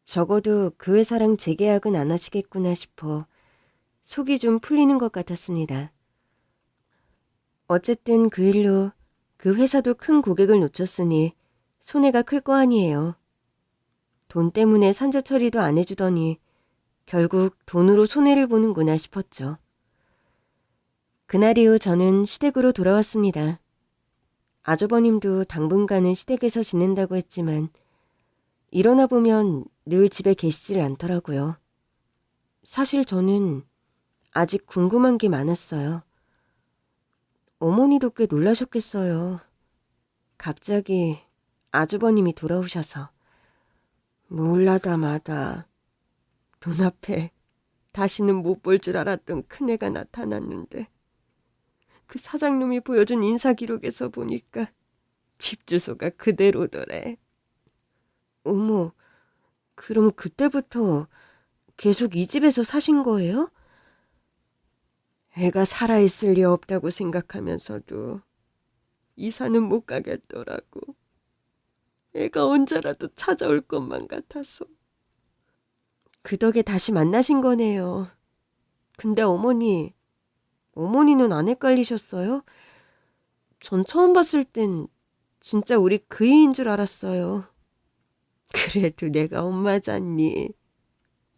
적어도 그 회사랑 재계약은 안 하시겠구나 싶어 속이 좀 풀리는 것 같았습니다. 어쨌든 그 일로 그 회사도 큰 고객을 놓쳤으니 손해가 클 거 아니에요. 돈 때문에 산재 처리도 안 해주더니 결국 돈으로 손해를 보는구나 싶었죠. 그날 이후 저는 시댁으로 돌아왔습니다. 아주버님도 당분간은 시댁에서 지낸다고 했지만 일어나 보면 늘 집에 계시질 않더라고요. 사실 저는 아직 궁금한 게 많았어요. 어머니도 꽤 놀라셨겠어요. 갑자기 아주버님이 돌아오셔서 몰라다 마다 눈앞에 다시는 못 볼 줄 알았던 큰애가 나타났는데 그 사장님이 보여준 인사기록에서 보니까 집 주소가 그대로더래. 어머, 그럼 그때부터 계속 이 집에서 사신 거예요? 애가 살아있을 리 없다고 생각하면서도 이사는 못 가겠더라고. 애가 언제라도 찾아올 것만 같아서. 그 덕에 다시 만나신 거네요. 근데 어머니는 안 헷갈리셨어요? 전 처음 봤을 땐 진짜 우리 그이인 줄 알았어요. 그래도 내가 엄마잖니.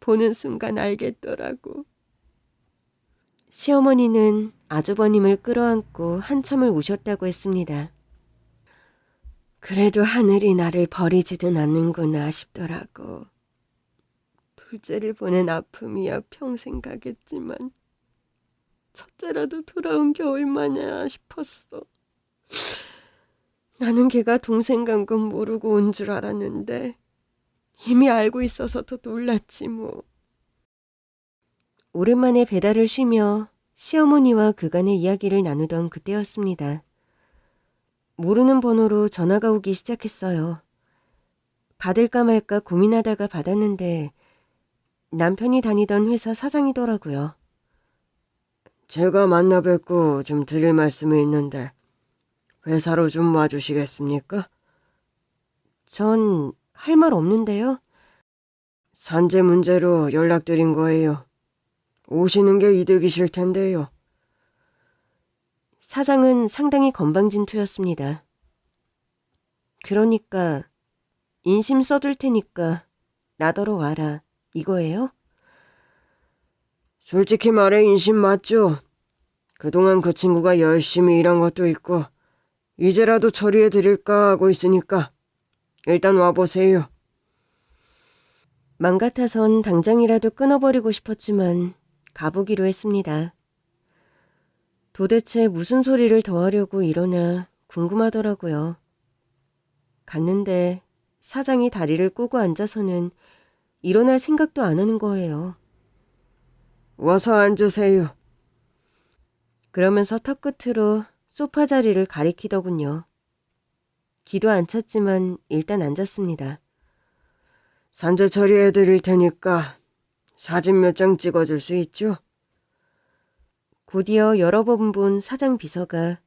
보는 순간 알겠더라고. 시어머니는 아주버님을 끌어안고 한참을 우셨다고 했습니다. 그래도 하늘이 나를 버리지든 않는구나 싶더라고. 둘째를 보낸 아픔이야 평생 가겠지만 첫째라도 돌아온 게 얼마냐 싶었어. 나는 걔가 동생 간 건 모르고 온 줄 알았는데 이미 알고 있어서 더 놀랐지 뭐. 오랜만에 배달을 쉬며 시어머니와 그간의 이야기를 나누던 그때였습니다. 모르는 번호로 전화가 오기 시작했어요. 받을까 말까 고민하다가 받았는데 남편이 다니던 회사 사장이더라고요. 제가 만나 뵙고 좀 드릴 말씀이 있는데 회사로 좀 와주시겠습니까? 전 할 말 없는데요. 산재 문제로 연락드린 거예요. 오시는 게 이득이실 텐데요. 사장은 상당히 건방진 투였습니다. 그러니까 인심 써둘 테니까 나더러 와라 이거예요? 솔직히 말해 인심 맞죠? 그동안 그 친구가 열심히 일한 것도 있고 이제라도 처리해 드릴까 하고 있으니까 일단 와보세요. 맘 같아선 당장이라도 끊어버리고 싶었지만 가보기로 했습니다. 도대체 무슨 소리를 더 하려고 이러나 궁금하더라고요. 갔는데 사장이 다리를 꼬고 앉아서는 일어날 생각도 안 하는 거예요. 와서 앉으세요. 그러면서 턱끝으로 소파 자리를 가리키더군요. 기도 안 찼지만 일단 앉았습니다. 산재 처리해 드릴 테니까 사진 몇 장 찍어줄 수 있죠? 곧이어 여러 번 본 사장 비서가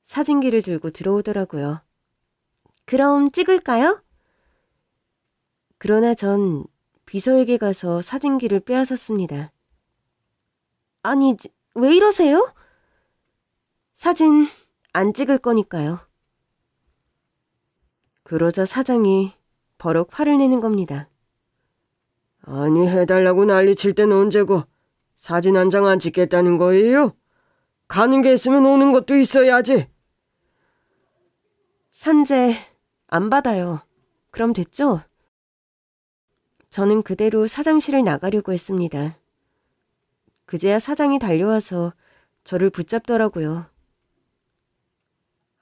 사진기를 들고 들어오더라고요. 그럼 찍을까요? 그러나 전 비서에게 가서 사진기를 빼앗았습니다. 아니, 왜 이러세요? 사진 안 찍을 거니까요. 그러자 사장이 버럭 화를 내는 겁니다. 아니 해달라고 난리칠 땐 언제고 사진 한 장 안 찍겠다는 거예요? 가는 게 있으면 오는 것도 있어야지. 산재 안 받아요. 그럼 됐죠? 저는 그대로 사장실을 나가려고 했습니다. 그제야 사장이 달려와서 저를 붙잡더라고요.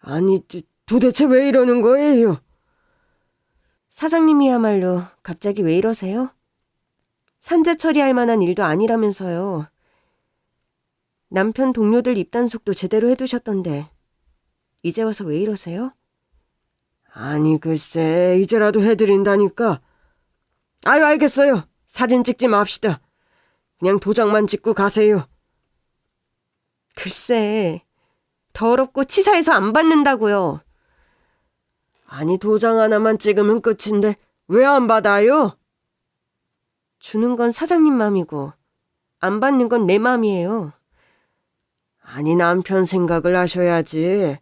아니 도대체 왜 이러는 거예요? 사장님이야말로 갑자기 왜 이러세요? 산재 처리할 만한 일도 아니라면서요. 남편 동료들 입단속도 제대로 해두셨던데 이제 와서 왜 이러세요? 아니 글쎄 이제라도 해드린다니까. 아유 알겠어요. 사진 찍지 맙시다. 그냥 도장만 찍고 가세요. 글쎄, 더럽고 치사해서 안 받는다고요. 아니 도장 하나만 찍으면 끝인데 왜 안 받아요? 주는 건 사장님 맘이고 안 받는 건 내 맘이에요. 아니 남편 생각을 하셔야지.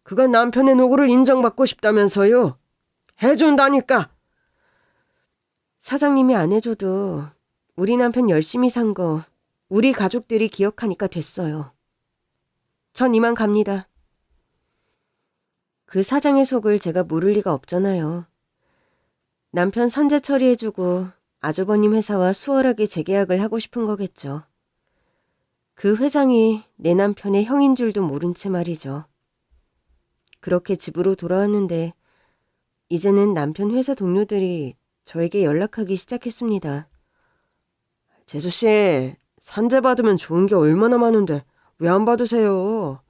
그건 남편의 노고를 인정받고 싶다면서요. 해준다니까. 사장님이 안 해줘도 우리 남편 열심히 산 거 우리 가족들이 기억하니까 됐어요. 전 이만 갑니다. 그 사장의 속을 제가 모를 리가 없잖아요. 남편 산재 처리해주고 아주버님 회사와 수월하게 재계약을 하고 싶은 거겠죠. 그 회장이 내 남편의 형인 줄도 모른 채 말이죠. 그렇게 집으로 돌아왔는데 이제는 남편 회사 동료들이 저에게 연락하기 시작했습니다. 재수씨, 산재 받으면 좋은 게 얼마나 많은데 왜 안 받으세요?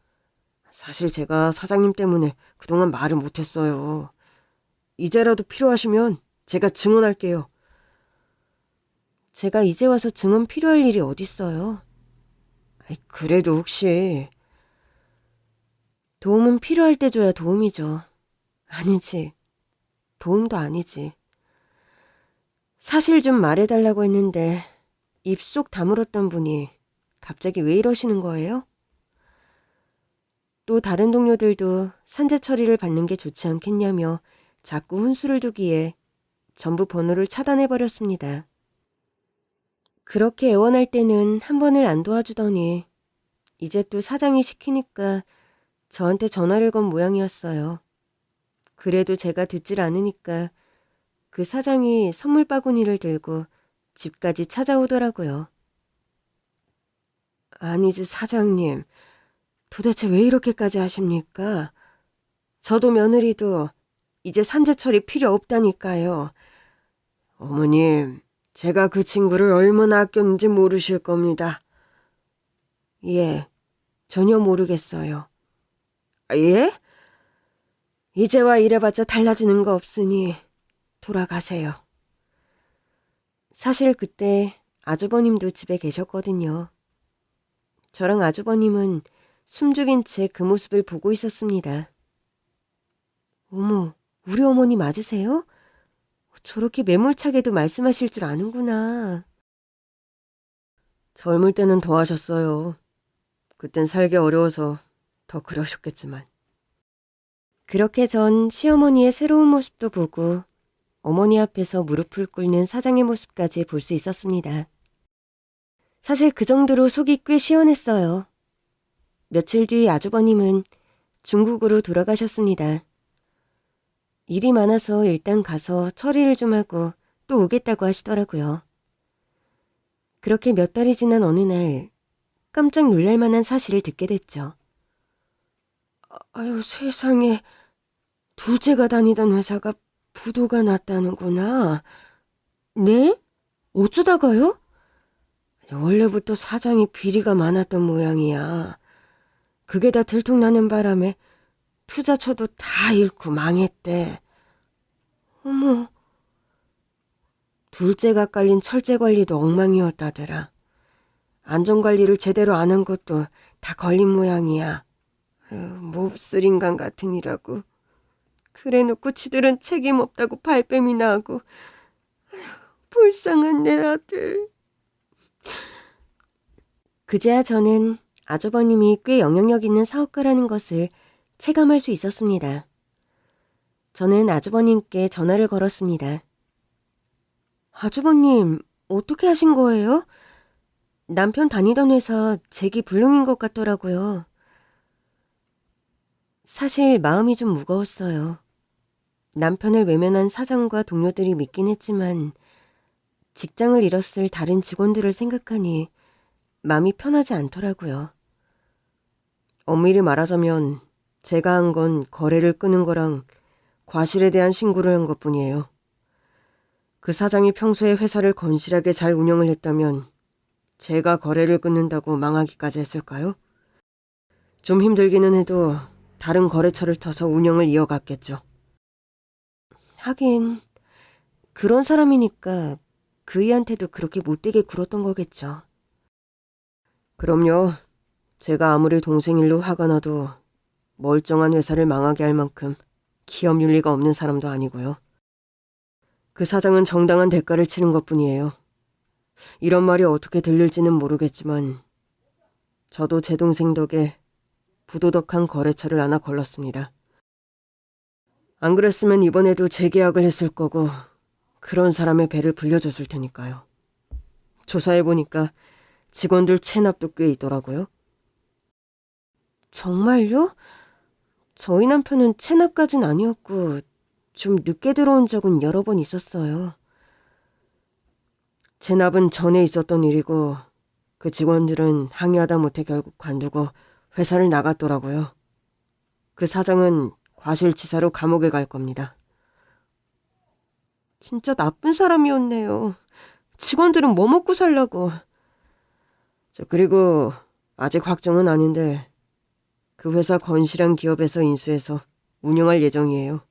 사실 제가 사장님 때문에 그동안 말을 못했어요. 이제라도 필요하시면 제가 증언할게요. 제가 이제 와서 증언 필요할 일이 어딨어요. 그래도 혹시 도움은 필요할 때 줘야 도움이죠. 아니지. 도움도 아니지. 사실 좀 말해달라고 했는데 입속 다물었던 분이 갑자기 왜 이러시는 거예요? 또 다른 동료들도 산재 처리를 받는 게 좋지 않겠냐며 자꾸 혼수를 두기에 전부 번호를 차단해버렸습니다. 그렇게 애원할 때는 한 번을 안 도와주더니 이제 또 사장이 시키니까 저한테 전화를 건 모양이었어요. 그래도 제가 듣질 않으니까 그 사장이 선물 바구니를 들고 집까지 찾아오더라고요. 아니지, 사장님. 도대체 왜 이렇게까지 하십니까? 저도 며느리도 이제 산재 처리 필요 없다니까요. 어머님, 제가 그 친구를 얼마나 아꼈는지 모르실 겁니다. 예, 전혀 모르겠어요. 예? 이제와 이래봤자 달라지는 거 없으니 돌아가세요. 사실 그때 아주버님도 집에 계셨거든요. 저랑 아주버님은 숨죽인 채 그 모습을 보고 있었습니다. 어머, 우리 어머니 맞으세요? 저렇게 매몰차게도 말씀하실 줄 아는구나. 젊을 때는 더 하셨어요. 그땐 살기 어려워서 더 그러셨겠지만. 그렇게 전 시어머니의 새로운 모습도 보고 어머니 앞에서 무릎을 꿇는 사장의 모습까지 볼 수 있었습니다. 사실 그 정도로 속이 꽤 시원했어요. 며칠 뒤 아주버님은 중국으로 돌아가셨습니다. 일이 많아서 일단 가서 처리를 좀 하고 또 오겠다고 하시더라고요. 그렇게 몇 달이 지난 어느 날 깜짝 놀랄 만한 사실을 듣게 됐죠. 아유, 세상에. 둘째가 다니던 회사가 부도가 났다는구나. 네? 어쩌다가요? 원래부터 사장이 비리가 많았던 모양이야. 그게 다 들통나는 바람에 투자처도 다 잃고 망했대. 어머. 둘째가 깔린 철제 관리도 엉망이었다더라. 안전관리를 제대로 안 한 것도 다 걸린 모양이야. 몹쓸 인간 같으니라고. 그래놓고 지들은 책임 없다고 발뺌이나 하고. 불쌍한 내 아들. 그제야 저는 아주버님이 꽤 영향력 있는 사업가라는 것을 체감할 수 있었습니다. 저는 아주버님께 전화를 걸었습니다. 아주버님, 어떻게 하신 거예요? 남편 다니던 회사 재기 불능인 것 같더라고요. 사실 마음이 좀 무거웠어요. 남편을 외면한 사장과 동료들이 믿긴 했지만 직장을 잃었을 다른 직원들을 생각하니 마음이 편하지 않더라고요. 엄밀히 말하자면 제가 한 건 거래를 끄는 거랑 과실에 대한 신고를 한 것뿐이에요. 그 사장이 평소에 회사를 건실하게 잘 운영을 했다면 제가 거래를 끊는다고 망하기까지 했을까요? 좀 힘들기는 해도 다른 거래처를 터서 운영을 이어갔겠죠. 하긴 그런 사람이니까 그이한테도 그렇게 못되게 굴었던 거겠죠. 그럼요. 제가 아무리 동생 일로 화가 나도 멀쩡한 회사를 망하게 할 만큼 기업 윤리가 없는 사람도 아니고요. 그 사장은 정당한 대가를 치른 것뿐이에요. 이런 말이 어떻게 들릴지는 모르겠지만 저도 제 동생 덕에 부도덕한 거래처를 하나 걸렀습니다. 안 그랬으면 이번에도 재계약을 했을 거고 그런 사람의 배를 불려줬을 테니까요. 조사해보니까 직원들 체납도 꽤 있더라고요. 정말요? 저희 남편은 체납까진 아니었고 좀 늦게 들어온 적은 여러 번 있었어요. 체납은 전에 있었던 일이고 그 직원들은 항의하다 못해 결국 관두고 회사를 나갔더라고요. 그 사장은 과실치사로 감옥에 갈 겁니다. 진짜 나쁜 사람이었네요. 직원들은 뭐 먹고 살라고. 그리고 아직 확정은 아닌데 그 회사 건실한 기업에서 인수해서 운영할 예정이에요.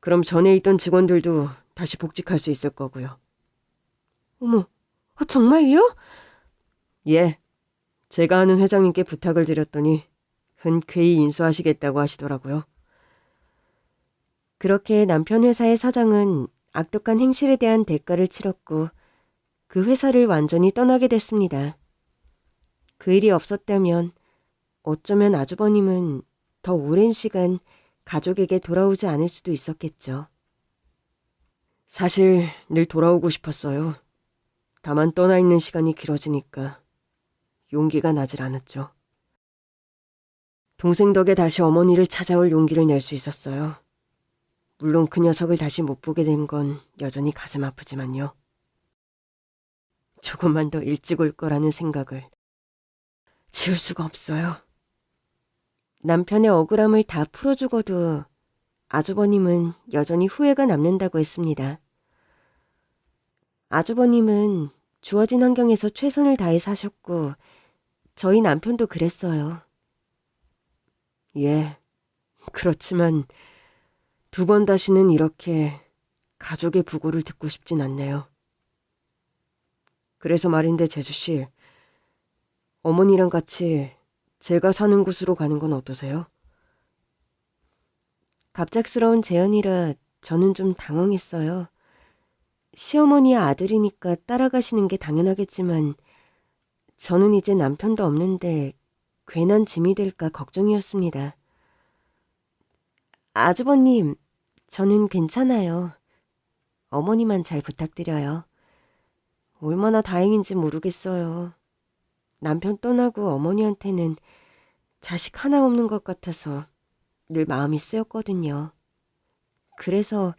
그럼 전에 있던 직원들도 다시 복직할 수 있을 거고요. 어머, 정말요? 예, 제가 아는 회장님께 부탁을 드렸더니 흔쾌히 인수하시겠다고 하시더라고요. 그렇게 남편 회사의 사장은 악독한 행실에 대한 대가를 치렀고 그 회사를 완전히 떠나게 됐습니다. 그 일이 없었다면 어쩌면 아주버님은 더 오랜 시간 가족에게 돌아오지 않을 수도 있었겠죠. 사실 늘 돌아오고 싶었어요. 다만 떠나 있는 시간이 길어지니까 용기가 나질 않았죠. 동생 덕에 다시 어머니를 찾아올 용기를 낼 수 있었어요. 물론 그 녀석을 다시 못 보게 된 건 여전히 가슴 아프지만요. 조금만 더 일찍 올 거라는 생각을 지울 수가 없어요. 남편의 억울함을 다 풀어주고도 아주버님은 여전히 후회가 남는다고 했습니다. 아주버님은 주어진 환경에서 최선을 다해 사셨고 저희 남편도 그랬어요. 예, 그렇지만 2번 다시는 이렇게 가족의 부고를 듣고 싶진 않네요. 그래서 말인데 재수씨, 어머니랑 같이 제가 사는 곳으로 가는 건 어떠세요? 갑작스러운 제안이라 저는 좀 당황했어요. 시어머니의 아들이니까 따라가시는 게 당연하겠지만 저는 이제 남편도 없는데 괜한 짐이 될까 걱정이었습니다. 아주버님, 저는 괜찮아요. 어머니만 잘 부탁드려요. 얼마나 다행인지 모르겠어요. 남편 떠나고 어머니한테는 자식 하나 없는 것 같아서 늘 마음이 쓰였거든요. 그래서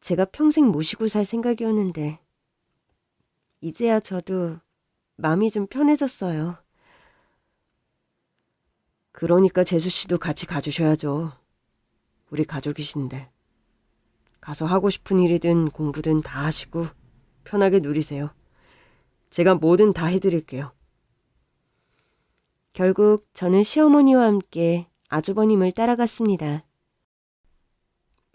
제가 평생 모시고 살 생각이었는데 이제야 저도 마음이 좀 편해졌어요. 그러니까 재수씨도 같이 가주셔야죠. 우리 가족이신데. 가서 하고 싶은 일이든 공부든 다 하시고 편하게 누리세요. 제가 뭐든 다 해드릴게요. 결국 저는 시어머니와 함께 아주버님을 따라갔습니다.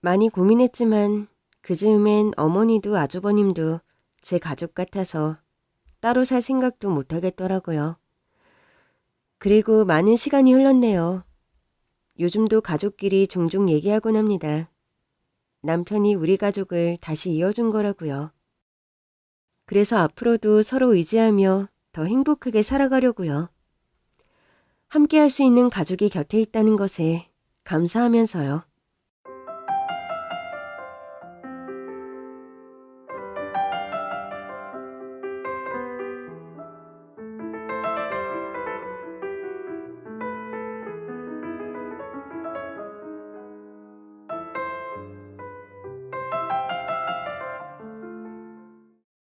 많이 고민했지만 그 즈음엔 어머니도 아주버님도 제 가족 같아서 따로 살 생각도 못 하겠더라고요. 그리고 많은 시간이 흘렀네요. 요즘도 가족끼리 종종 얘기하곤 합니다. 남편이 우리 가족을 다시 이어준 거라고요. 그래서 앞으로도 서로 의지하며 더 행복하게 살아가려고요. 함께 할 수 있는 가족이 곁에 있다는 것에 감사하면서요.